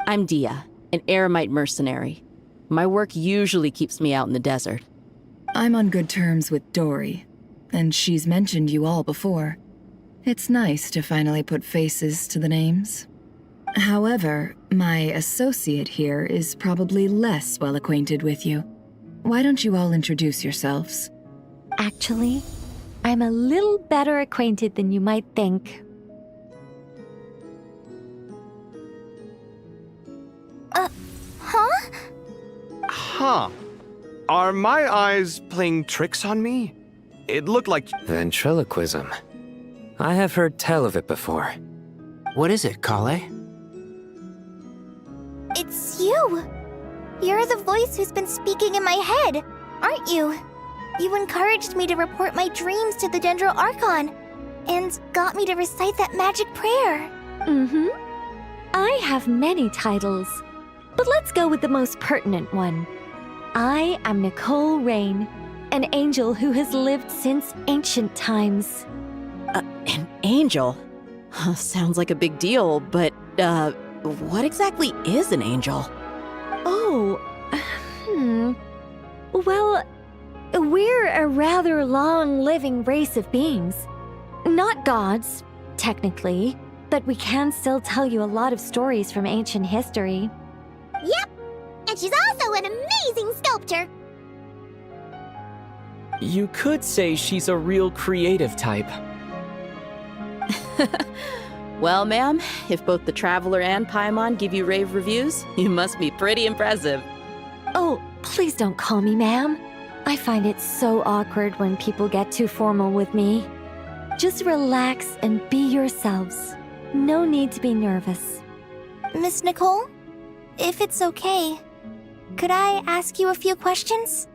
I'm Dia, an eremite mercenary. My work usually keeps me out in the desert. I'm on good terms with Dory, and she's mentioned you all before. It's nice to finally put faces to the names. However, my associate here is probably less well acquainted with you. Why don't you all introduce yourselves? Actually, I'm a little better acquainted than you might think. Huh? Huh. Are my eyes playing tricks on me? It looked like... Ventriloquism. I have heard tell of it before. What is it, Kale? It's you! You're the voice who's been speaking in my head, aren't you? You encouraged me to report my dreams to the Dendro Archon, and got me to recite that magic prayer. Mm-hmm. I have many titles, but let's go with the most pertinent one. I am Nicole Rain, an angel who has lived since ancient times. An angel? Sounds like a big deal, but, what exactly is an angel? Oh, Well, we're a rather long-living race of beings. Not gods, technically, but we can still tell you a lot of stories from ancient history. Yep, and she's also an amazing sculptor. You could say she's a real creative type. Well, ma'am, if both the Traveler and Paimon give you rave reviews, you must be pretty impressive. Oh, please don't call me ma'am. I find it so awkward when people get too formal with me. Just relax and be yourselves. No need to be nervous. Miss Nicole, if it's okay, could I ask you a few questions?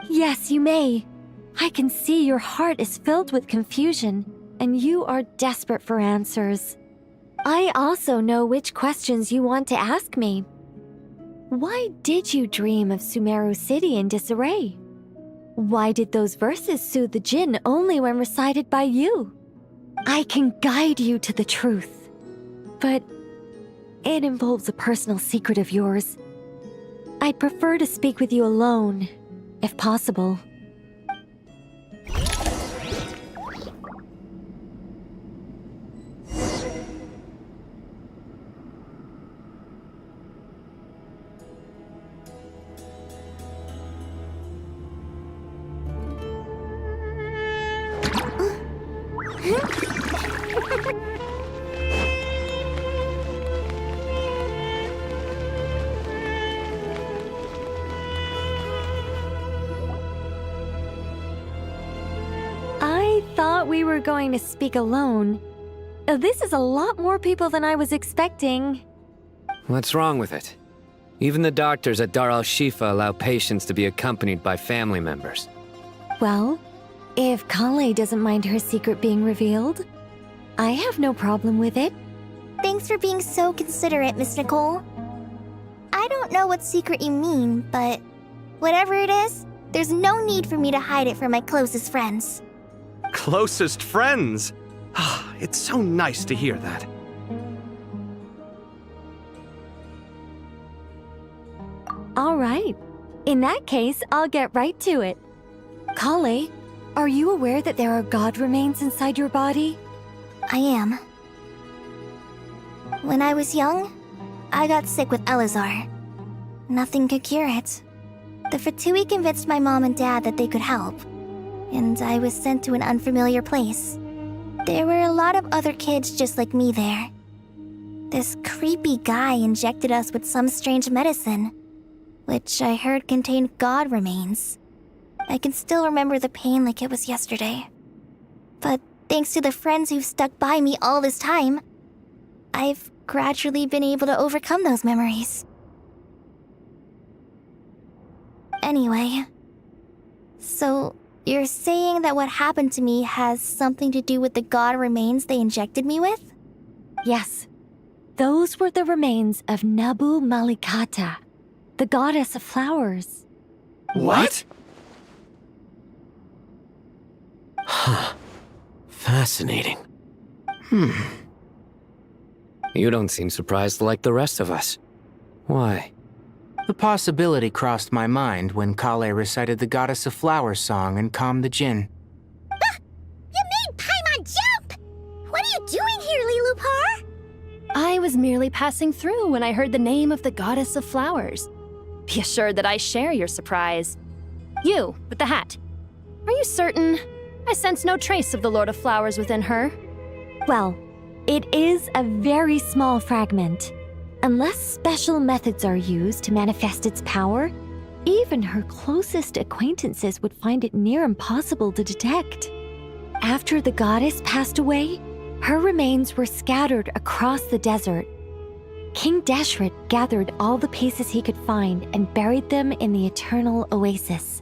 Yes, you may. I can see your heart is filled with confusion, and you are desperate for answers. I also know which questions you want to ask me. Why did you dream of Sumeru City in disarray? Why did those verses soothe the Jinn only when recited by you? I can guide you to the truth, but it involves a personal secret of yours. I'd prefer to speak with you alone, if possible. I thought we were going to speak alone. This is a lot more people than I was expecting. What's wrong with it? Even the doctors at Dar al-Shifa allow patients to be accompanied by family members. Well, if Kale doesn't mind her secret being revealed, I have no problem with it. Thanks for being so considerate, Miss Nicole. I don't know what secret you mean, but whatever it is, there's no need for me to hide it from my closest friends. Closest friends? It's so nice to hear that. All right. In that case, I'll get right to it. Kale, are you aware that there are god remains inside your body? I am. When I was young, I got sick with Elazar. Nothing could cure it. The Fatui convinced my mom and dad that they could help, and I was sent to an unfamiliar place. There were a lot of other kids just like me there. This creepy guy injected us with some strange medicine, which I heard contained god remains. I can still remember the pain like it was yesterday. But thanks to the friends who've stuck by me all this time, I've gradually been able to overcome those memories. Anyway, so you're saying that what happened to me has something to do with the god remains they injected me with? Yes. Those were the remains of Nabu Malikata, the goddess of flowers. What? Huh. Fascinating. You don't seem surprised like the rest of us. Why? The possibility crossed my mind when Kale recited the Goddess of Flowers song and calmed the Jinn. You made Paimon jump! What are you doing here, Lilupar? I was merely passing through when I heard the name of the Goddess of Flowers. Be assured that I share your surprise. You, with the hat. Are you certain? I sense no trace of the Lord of Flowers within her. Well, it is a very small fragment. Unless special methods are used to manifest its power, even her closest acquaintances would find it near impossible to detect. After the goddess passed away, her remains were scattered across the desert. King Deshret gathered all the pieces he could find and buried them in the eternal oasis.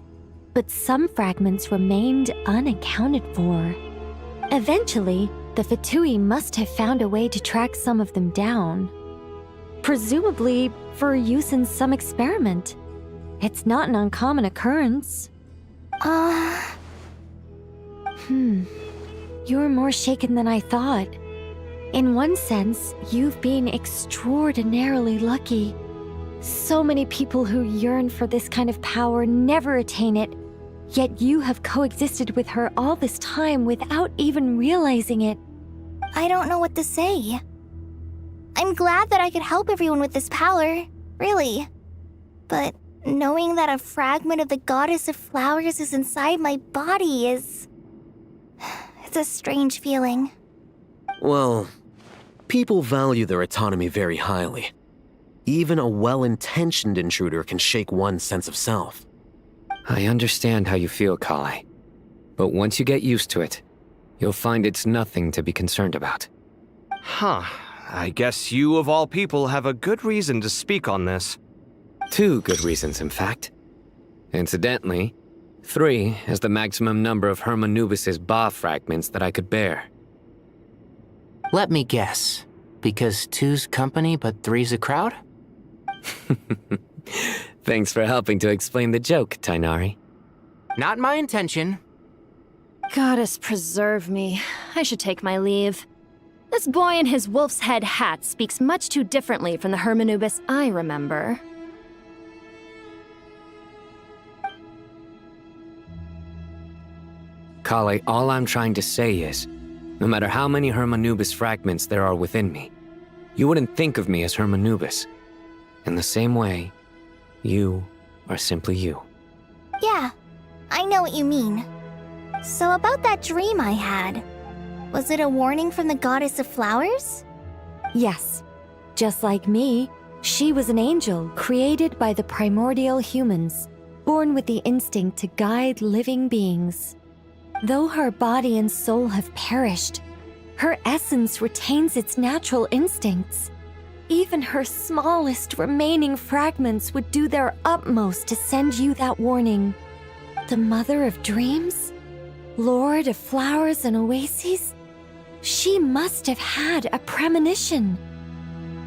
But some fragments remained unaccounted for. Eventually, the Fatui must have found a way to track some of them down. Presumably for use in some experiment. It's not an uncommon occurrence. You're more shaken than I thought. In one sense, you've been extraordinarily lucky. So many people who yearn for this kind of power never attain it, yet you have coexisted with her all this time without even realizing it. I don't know what to say. I'm glad that I could help everyone with this power, really. But knowing that a fragment of the Goddess of Flowers is inside my body is... it's a strange feeling. Well, people value their autonomy very highly. Even a well-intentioned intruder can shake one's sense of self. I understand how you feel, Kale. But once you get used to it, you'll find it's nothing to be concerned about. Huh. I guess you, of all people, have a good reason to speak on this. 2 good reasons, in fact. Incidentally, 3 is the maximum number of Hermanubis's Ba fragments that I could bear. Let me guess. Because 2's company, but 3's a crowd? Thanks for helping to explain the joke, Tainari. Not my intention. Goddess preserve me. I should take my leave. This boy in his wolf's head hat speaks much too differently from the Hermanubis I remember. Kale, all I'm trying to say is, no matter how many Hermanubis fragments there are within me, you wouldn't think of me as Hermanubis. In the same way, you are simply you. Yeah, I know what you mean. So about that dream I had, was it a warning from the Goddess of Flowers? Yes. Just like me, she was an angel created by the primordial humans, born with the instinct to guide living beings. Though her body and soul have perished, her essence retains its natural instincts. Even her smallest remaining fragments would do their utmost to send you that warning. The Mother of Dreams? Lord of Flowers and Oases? She must have had a premonition.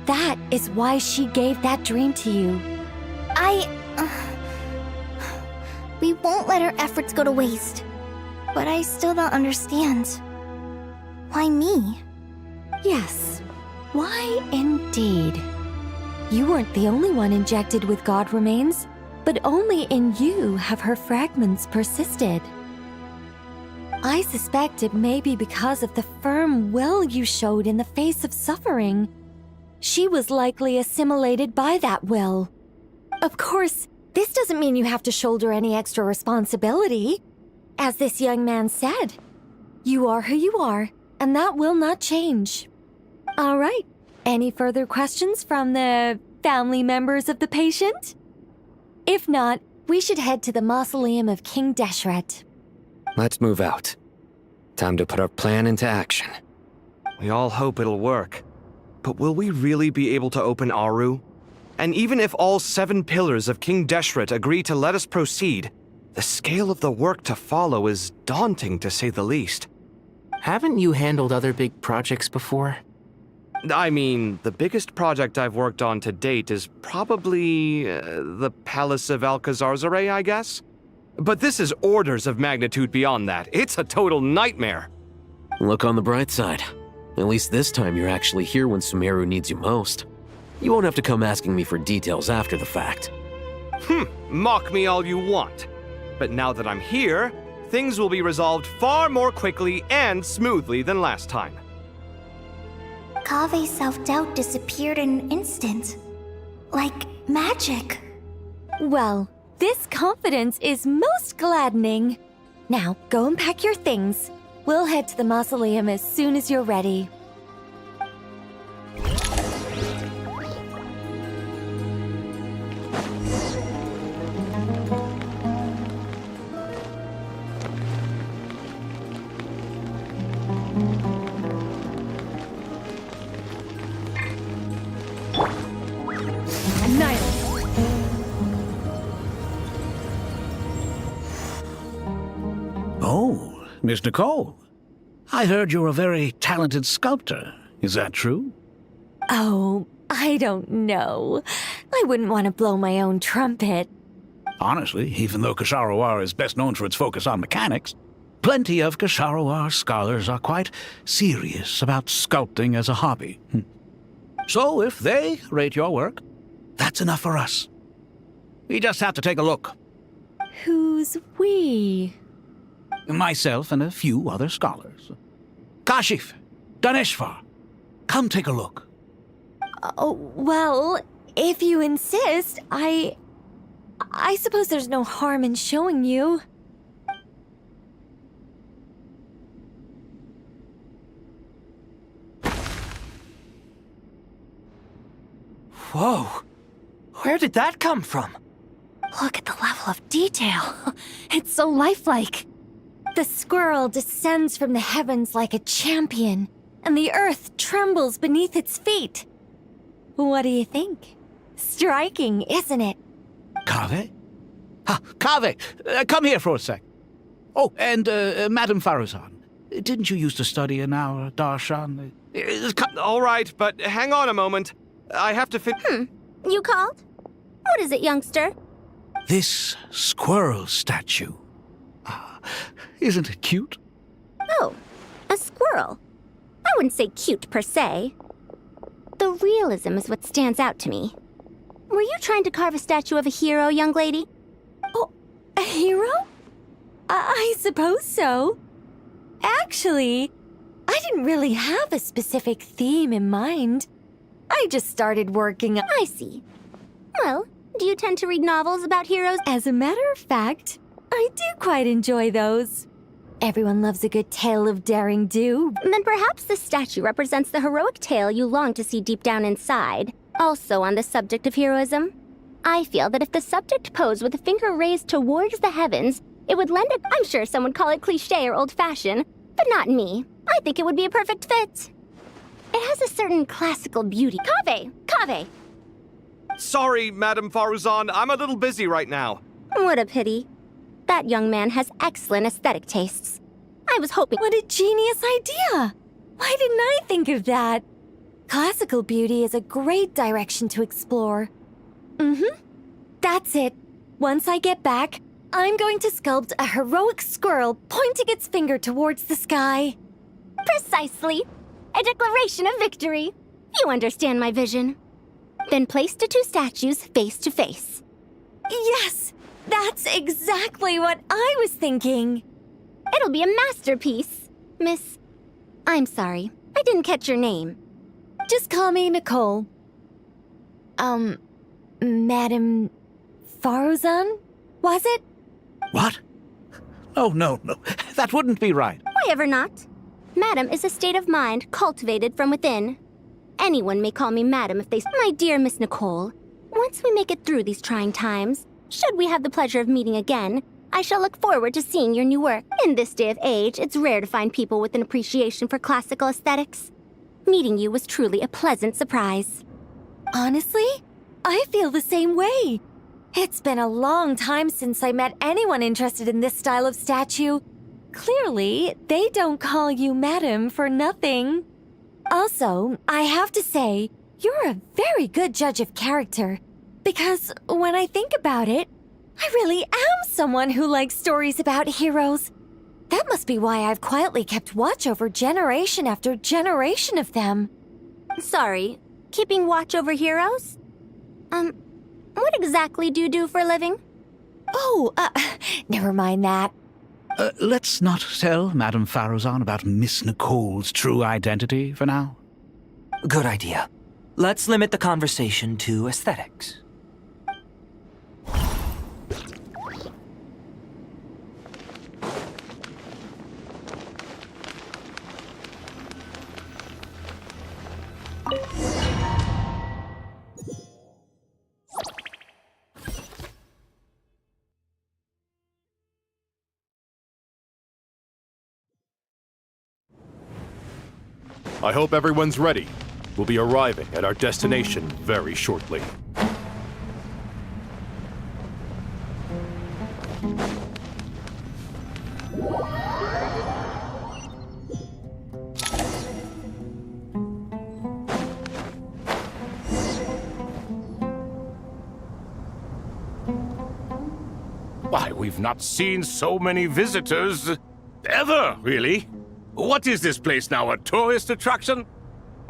That is why she gave that dream to you. We won't let our efforts go to waste. But I still don't understand. Why me? Yes. Why indeed? You weren't the only one injected with God remains, but only in you have her fragments persisted. I suspect it may be because of the firm will you showed in the face of suffering. She was likely assimilated by that will. Of course, this doesn't mean you have to shoulder any extra responsibility. As this young man said, you are who you are, and that will not change. All right. Any further questions from the family members of the patient? If not, we should head to the mausoleum of King Deshret. Let's move out. Time to put our plan into action. We all hope it'll work. But will we really be able to open Aru? And even if all 7 pillars of King Deshret agree to let us proceed, the scale of the work to follow is daunting, to say the least. Haven't you handled other big projects before? I mean, the biggest project I've worked on to date is probably the Palace of Alcazarzaray, I guess? But this is orders of magnitude beyond that. It's a total nightmare. Look on the bright side. At least this time you're actually here when Sumeru needs you most. You won't have to come asking me for details after the fact. Mock me all you want. But now that I'm here, things will be resolved far more quickly and smoothly than last time. Kave's self-doubt disappeared in an instant. Like magic. Well, this confidence is most gladdening. Now, go and pack your things. We'll head to the mausoleum as soon as you're ready. Miss Nicole, I heard you're a very talented sculptor. Is that true? Oh, I don't know. I wouldn't want to blow my own trumpet. Honestly, even though Kasharawar is best known for its focus on mechanics, plenty of Kasharawar scholars are quite serious about sculpting as a hobby. So if they rate your work, that's enough for us. We just have to take a look. Who's we? Myself and a few other scholars. Kashif, Daneshvar, come take a look. Oh, well, if you insist, I suppose there's no harm in showing you. Whoa! Where did that come from? Look at the level of detail. It's so lifelike. The squirrel descends from the heavens like a champion, and the earth trembles beneath its feet. What do you think? Striking, isn't it? Kaveh? Kaveh, come here for a sec. Oh, and Madame Faruzan, didn't you used to study in our darshan? All right, but hang on a moment. I have to You called? What is it, youngster? This squirrel statue. Isn't it cute? Oh, a squirrel. I wouldn't say cute per se. The realism is what stands out to me. Were you trying to carve a statue of a hero, young lady? Oh, a hero? I suppose so. Actually, I didn't really have a specific theme in mind. I just started working on... I see. Well, do you tend to read novels about heroes? As a matter of fact, I do quite enjoy those. Everyone loves a good tale of daring do. Then perhaps this statue represents the heroic tale you long to see deep down inside. Also on the subject of heroism, I feel that if the subject posed with a finger raised towards the heavens, it would lend a... I'm sure some would call it cliché or old-fashioned, but not me. I think it would be a perfect fit. It has a certain classical beauty. Kaveh! Sorry, Madame Faruzan, I'm a little busy right now. What a pity. That young man has excellent aesthetic tastes. I was hoping... What a genius idea! Why didn't I think of that? Classical beauty is a great direction to explore. That's it. Once I get back, I'm going to sculpt a heroic squirrel pointing its finger towards the sky. Precisely. A declaration of victory. You understand my vision. Then place the two statues face to face. Yes! That's exactly what I was thinking. It'll be a masterpiece. Miss... I'm sorry. I didn't catch your name. Just call me Nicole. Madame Faruzan? Was it? What? Oh, no. That wouldn't be right. Why ever not? Madam is a state of mind cultivated from within. Anyone may call me Madam if they... My dear Miss Nicole, once we make it through these trying times, should we have the pleasure of meeting again, I shall look forward to seeing your new work. In this day of age, it's rare to find people with an appreciation for classical aesthetics. Meeting you was truly a pleasant surprise. Honestly, I feel the same way. It's been a long time since I met anyone interested in this style of statue. Clearly, they don't call you Madam for nothing. Also, I have to say, you're a very good judge of character. Because when I think about it, I really am someone who likes stories about heroes. That must be why I've quietly kept watch over generation after generation of them. Sorry, keeping watch over heroes? What exactly do you do for a living? Oh, never mind that. Let's not tell Madame Faruzan about Miss Nicole's true identity for now. Good idea. Let's limit the conversation to aesthetics. I hope everyone's ready. We'll be arriving at our destination very shortly. Why, we've not seen so many visitors ever, really. What is this place now, a tourist attraction?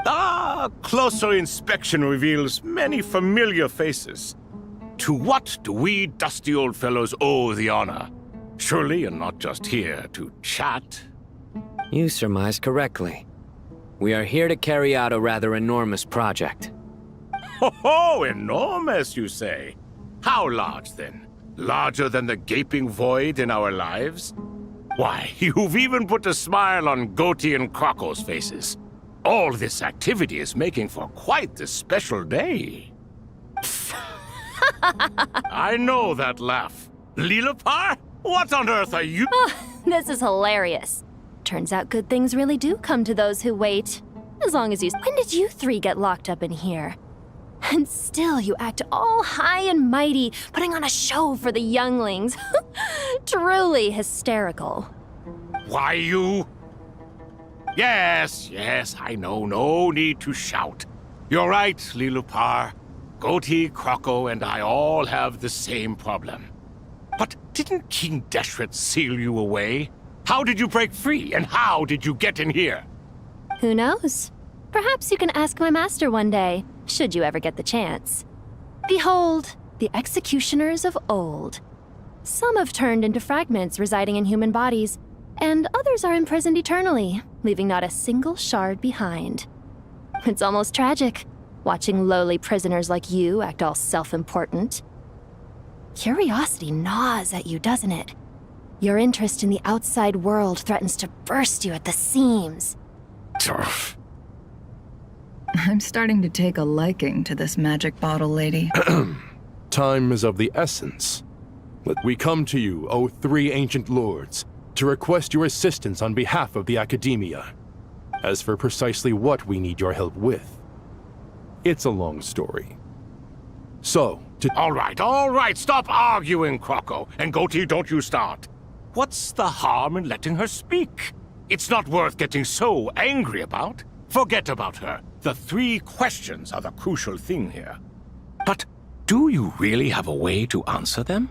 Ah, closer inspection reveals many familiar faces. To what do we dusty old fellows owe the honor? Surely you're not just here to chat. You surmise correctly. We are here to carry out a rather enormous project. Ho, enormous, you say? How large, then? Larger than the gaping void in our lives? Why, you've even put a smile on Goatee and Crocco's faces. All this activity is making for quite the special day. I know that laugh. Lilipar? What on earth are you— Oh, this is hilarious. Turns out good things really do come to those who wait. As long as you— When did you three get locked up in here? And still you act all high and mighty, putting on a show for the younglings. Truly hysterical. Why, you— Yes, I know. No need to shout. You're right, Lilipar. Goatee, Crocco, and I all have the same problem. But didn't King Deshret seal you away? How did you break free, and how did you get in here? Who knows? Perhaps you can ask my master one day, should you ever get the chance. Behold, the executioners of old. Some have turned into fragments residing in human bodies, and others are imprisoned eternally, leaving not a single shard behind. It's almost tragic, watching lowly prisoners like you act all self-important. Curiosity gnaws at you, doesn't it? Your interest in the outside world threatens to burst you at the seams. Turf. I'm starting to take a liking to this magic bottle lady. Time is of the essence. We come to you, O three ancient lords, to request your assistance on behalf of the Academia. As for precisely what we need your help with, it's a long story. So, All right, stop arguing, Crocco. And Goatee, don't you start. What's the harm in letting her speak? It's not worth getting so angry about. Forget about her. The three questions are the crucial thing here. But do you really have a way to answer them?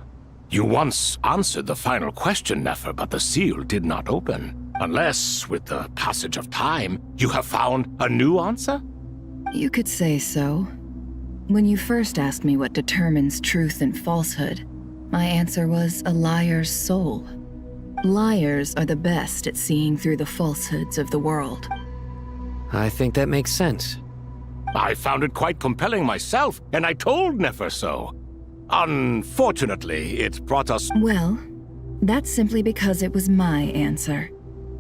You once answered the final question, Nefer, but the seal did not open. Unless, with the passage of time, you have found a new answer? You could say so. When you first asked me what determines truth and falsehood, my answer was a liar's soul. Liars are the best at seeing through the falsehoods of the world. I think that makes sense. I found it quite compelling myself, and I told Nefer so. Unfortunately, it brought us— Well, that's simply because it was my answer,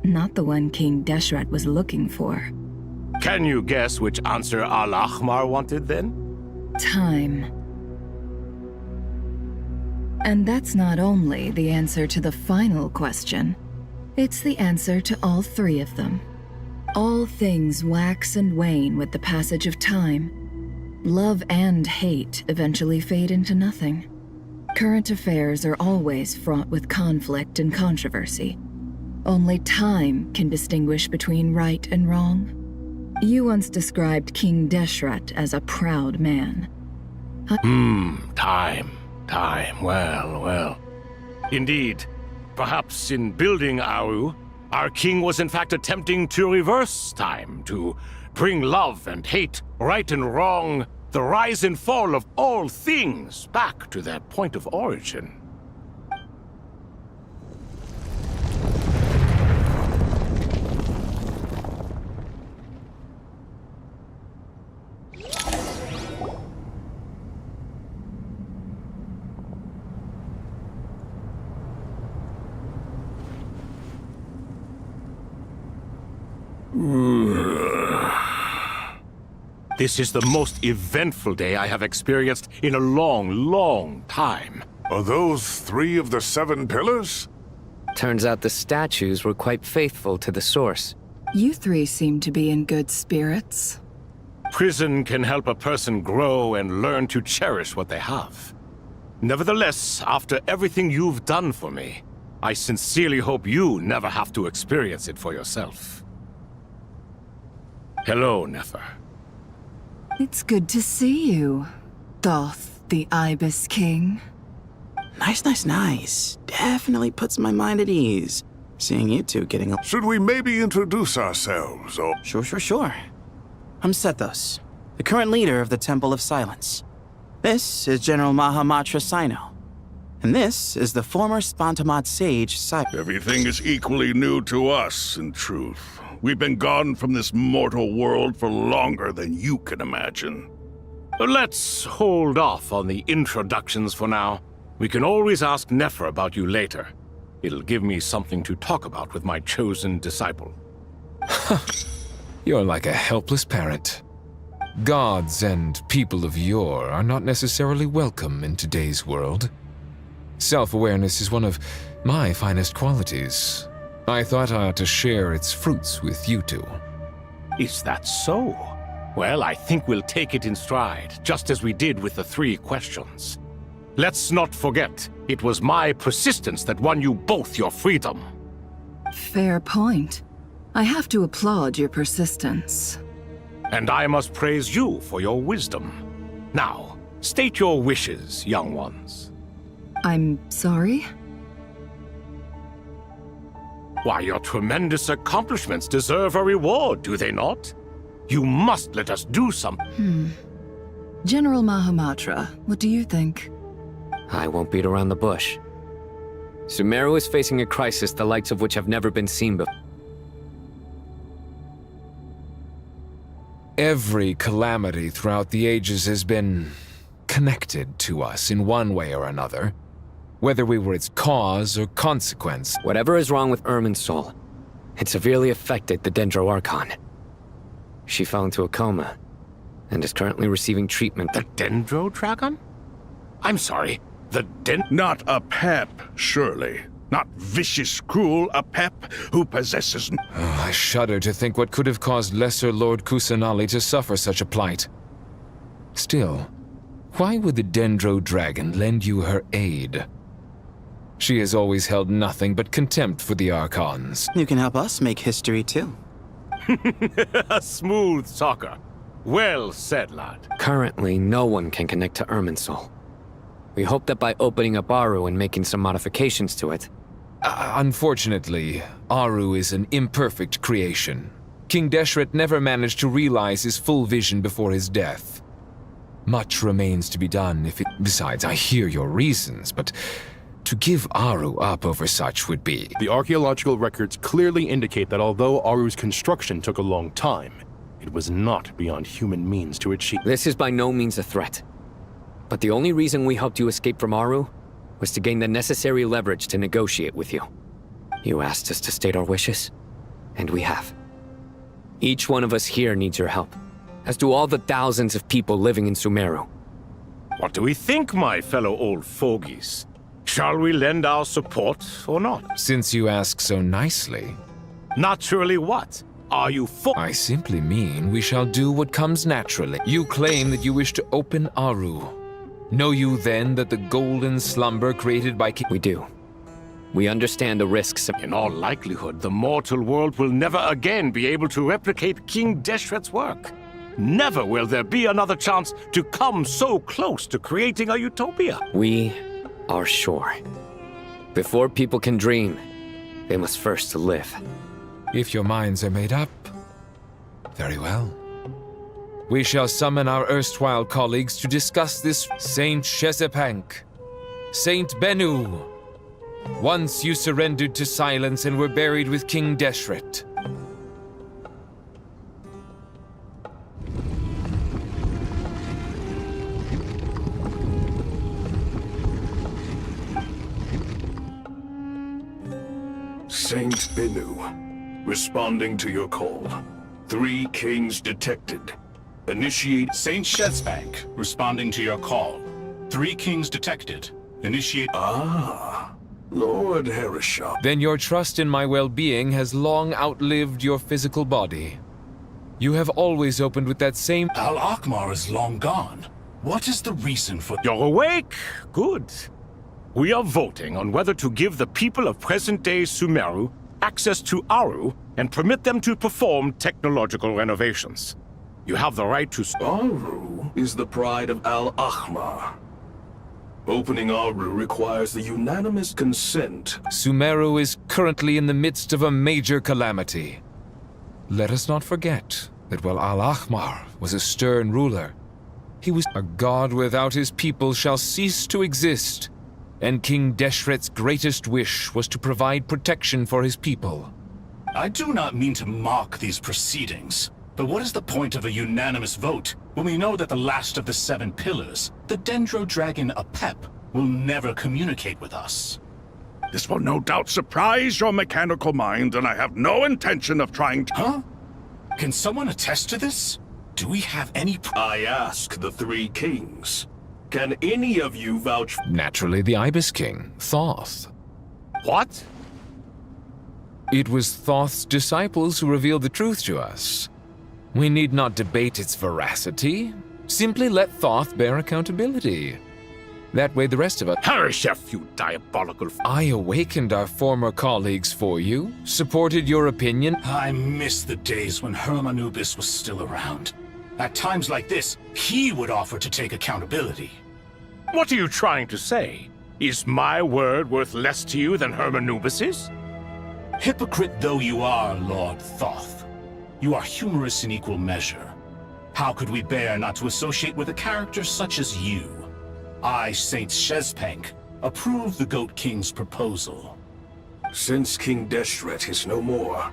not the one King Deshret was looking for. Can you guess which answer Al-Ahmar wanted then? Time. And that's not only the answer to the final question, it's the answer to all three of them. All things wax and wane with the passage of time. Love and hate eventually fade into nothing. Current affairs are always fraught with conflict and controversy. Only time can distinguish between right and wrong. You once described King Deshret as a proud man. Time. Well. Indeed. Perhaps in building Aru, our king was in fact attempting to reverse time, to bring love and hate, right and wrong, the rise and fall of all things back to their point of origin. This is the most eventful day I have experienced in a long time. Are those 3 of the 7 pillars? Turns out the statues were quite faithful to the source. You three seem to be in good spirits. Prison can help a person grow and learn to cherish what they have. Nevertheless, after everything you've done for me, I sincerely hope you never have to experience it for yourself. Hello, Nefer. It's good to see you, Thoth the Ibis King. Nice. Definitely puts my mind at ease. Seeing you two getting... Should we maybe introduce ourselves, or... Sure. I'm Sethos, the current leader of the Temple of Silence. This is General Mahamatra Sino. And this is the former Spantamat sage, Everything is equally new to us, in truth. We've been gone from this mortal world for longer than you can imagine. Let's hold off on the introductions for now. We can always ask Nefer about you later. It'll give me something to talk about with my chosen disciple. You're like a helpless parent. Gods and people of yore are not necessarily welcome in today's world. Self-awareness is one of my finest qualities. I thought I ought to share its fruits with you two. Is that so? Well, I think we'll take it in stride, just as we did with the 3 questions. Let's not forget, it was my persistence that won you both your freedom. Fair point. I have to applaud your persistence. And I must praise you for your wisdom. Now, state your wishes, young ones. I'm sorry? Why, your tremendous accomplishments deserve a reward, do they not? You must let us do something. General Mahamatra, what do you think? I won't beat around the bush. Sumeru is facing a crisis the likes of which have never been seen before. Every calamity throughout the ages has been connected to us in one way or another, whether we were its cause or consequence. Whatever is wrong with Irminsul, it severely affected the Dendro Archon. She fell into a coma and is currently receiving treatment. The Dendro Dragon? I'm sorry, Not a pep, surely. Not vicious, cruel, a pep who possesses... Oh, I shudder to think what could have caused Lesser Lord Kusanali to suffer such a plight. Still, why would the Dendro Dragon lend you her aid? She has always held nothing but contempt for the Archons. You can help us make history too. A smooth talker. Well said, lad. Currently, no one can connect to Irminsul. We hope that by opening up Aru and making some modifications to it... Unfortunately, Aru is an imperfect creation. King Deshret never managed to realize his full vision before his death. Much remains to be done if it... Besides, I hear your reasons, but to give Aru up over such would be... The archaeological records clearly indicate that although Aru's construction took a long time, it was not beyond human means to achieve. This is by no means a threat. But the only reason we helped you escape from Aru was to gain the necessary leverage to negotiate with you. You asked us to state our wishes, and we have. Each one of us here needs your help, as do all the thousands of people living in Sumeru. What do we think, my fellow old fogies? Shall we lend our support or not? Since you ask so nicely. Naturally what? Are you I simply mean we shall do what comes naturally. You claim that you wish to open Aru. Know you then that the golden slumber created by King... We do. We understand the risks. In all likelihood, the mortal world will never again be able to replicate King Deshret's work. Never will there be another chance to come so close to creating a utopia. We are sure. Before people can dream, they must first live. If your minds are made up, very well. We shall summon our erstwhile colleagues to discuss this. Saint Shezepank, Saint Bennu. Once you surrendered to silence and were buried with King Deshret. Saint Bennu, responding to your call. 3 kings detected. Initiate... Saint Shezbank, responding to your call. 3 kings detected. Initiate... Ah, Lord Herisham. Then your trust in my well-being has long outlived your physical body. You have always opened with that same... Al-Akmar is long gone. What is the reason for... You're awake? Good. We are voting on whether to give the people of present-day Sumeru access to Aru and permit them to perform technological renovations. You have the right to... Aru is the pride of Al-Ahmar. Opening Aru requires the unanimous consent. Sumeru is currently in the midst of a major calamity. Let us not forget that while Al-Ahmar was a stern ruler, he was a god without his people shall cease to exist, and King Deshret's greatest wish was to provide protection for his people. I do not mean to mock these proceedings, but what is the point of a unanimous vote when we know that the last of the 7 pillars, the Dendro Dragon Apep, will never communicate with us? This will no doubt surprise your mechanical mind, and I have no intention of trying to— Huh? Can someone attest to this? Do we have any— I ask the 3 kings. Can any of you vouch— Naturally, the Ibis King, Thoth. What? It was Thoth's disciples who revealed the truth to us. We need not debate its veracity. Simply let Thoth bear accountability. That way the rest of us— Harishef, you diabolical— I awakened our former colleagues for you, supported your opinion. I miss the days when Hermanubis was still around. At times like this, he would offer to take accountability. What are you trying to say? Is my word worth less to you than Hermanubis's? Hypocrite though you are, Lord Thoth, you are humorous in equal measure. How could we bear not to associate with a character such as you? I, Saint Shezpank, approve the Goat King's proposal. Since King Deshret is no more,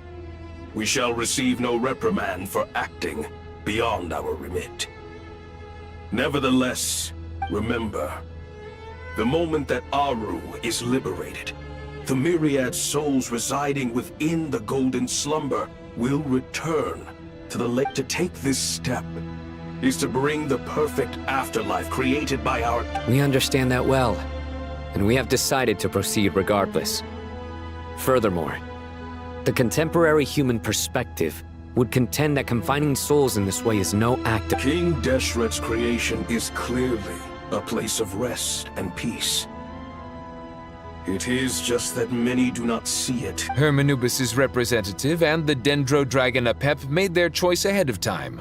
we shall receive no reprimand for acting beyond our remit. Nevertheless, remember, the moment that Aru is liberated, the myriad souls residing within the Golden Slumber will return to the lake. To take this step is to bring the perfect afterlife created by our— We understand that well, and we have decided to proceed regardless. Furthermore, the contemporary human perspective would contend that confining souls in this way is no act of— King Deshret's creation is clearly a place of rest and peace. It is just that many do not see it. Hermanubis' representative and the Dendro Dragon Apep made their choice ahead of time,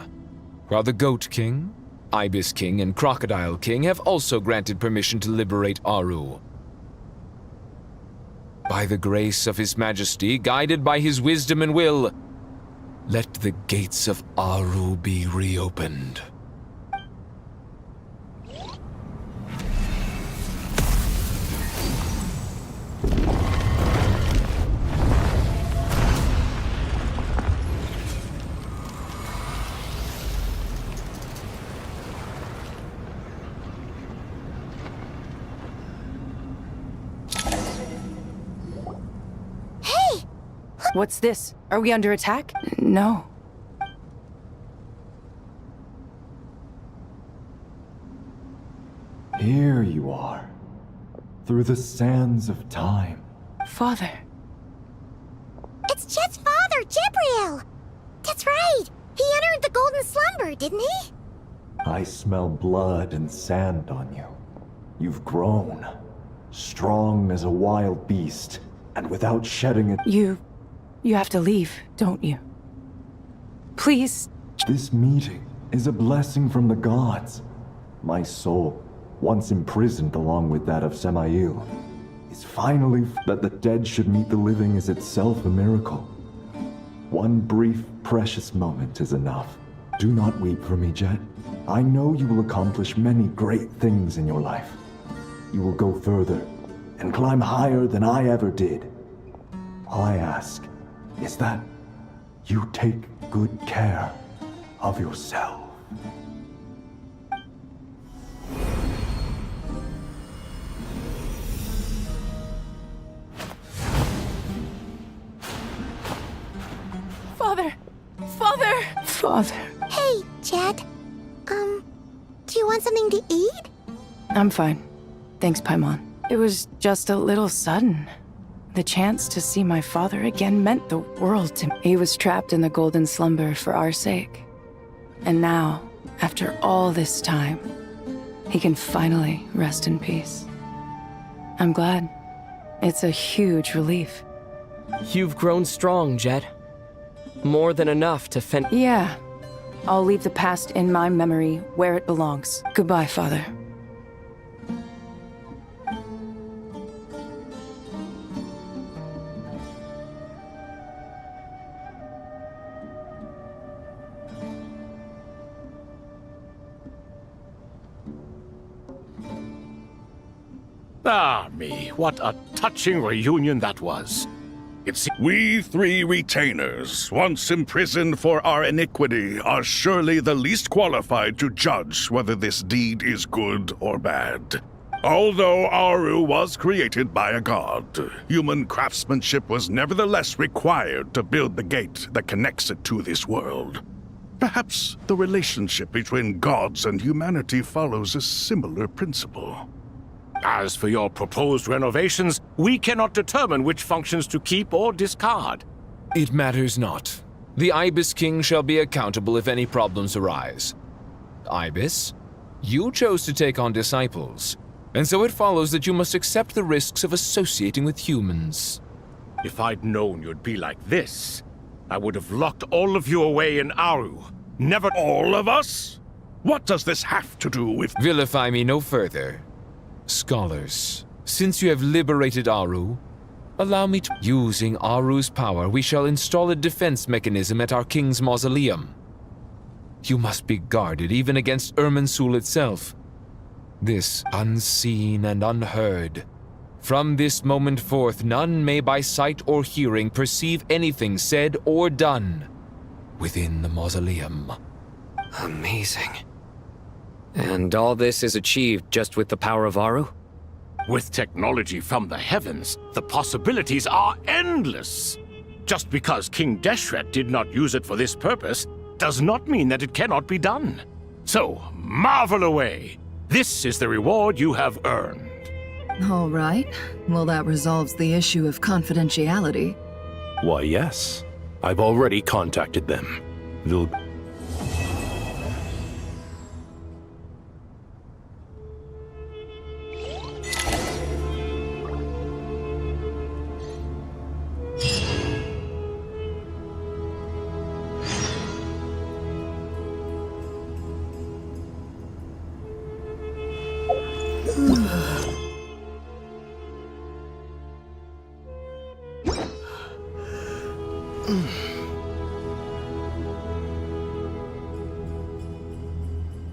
while the Goat King, Ibis King, and Crocodile King have also granted permission to liberate Aru. By the grace of His Majesty, guided by his wisdom and will, let the gates of Aru be reopened. What's this? Are we under attack? No. Here you are, through the sands of time. Father. It's Jet's father, Jibriel! That's right! He entered the Golden Slumber, didn't he? I smell blood and sand on you. You've grown, strong as a wild beast, and without shedding it. You have to leave, don't you? Please. This meeting is a blessing from the gods. My soul, once imprisoned along with that of Samael, is finally that the dead should meet the living is itself a miracle. One brief, precious moment is enough. Do not weep for me, Jet. I know you will accomplish many great things in your life. You will go further and climb higher than I ever did. All I ask is that you take good care of yourself. Father! Father! Father. Hey, Jet. Do you want something to eat? I'm fine. Thanks, Paimon. It was just a little sudden. The chance to see my father again meant the world to me. He was trapped in the Golden Slumber for our sake. And now, after all this time, he can finally rest in peace. I'm glad. It's a huge relief. You've grown strong, Jet. More than enough to fend— Yeah. I'll leave the past in my memory where it belongs. Goodbye, Father. Ah, me, what a touching reunion that was. We 3 retainers, once imprisoned for our iniquity, are surely the least qualified to judge whether this deed is good or bad. Although Aru was created by a god, human craftsmanship was nevertheless required to build the gate that connects it to this world. Perhaps the relationship between gods and humanity follows a similar principle. As for your proposed renovations, we cannot determine which functions to keep or discard. It matters not. The Ibis King shall be accountable if any problems arise. Ibis, you chose to take on disciples, and so it follows that you must accept the risks of associating with humans. If I'd known you'd be like this, I would have locked all of you away in Aru. Never— All of us? What does this have to do with— Vilify me no further. Scholars, since you have liberated Aru, allow me to— Using Aru's power, we shall install a defense mechanism at our king's mausoleum. You must be guarded even against Irminsul itself. This unseen and unheard. From this moment forth, none may by sight or hearing perceive anything said or done within the mausoleum. Amazing. And all this is achieved just with the power of Aru? With technology from the heavens, the possibilities are endless. Just because King Deshret did not use it for this purpose does not mean that it cannot be done. So, marvel away. This is the reward you have earned. All right. Well, that resolves the issue of confidentiality. Why, yes. I've already contacted them. They'll...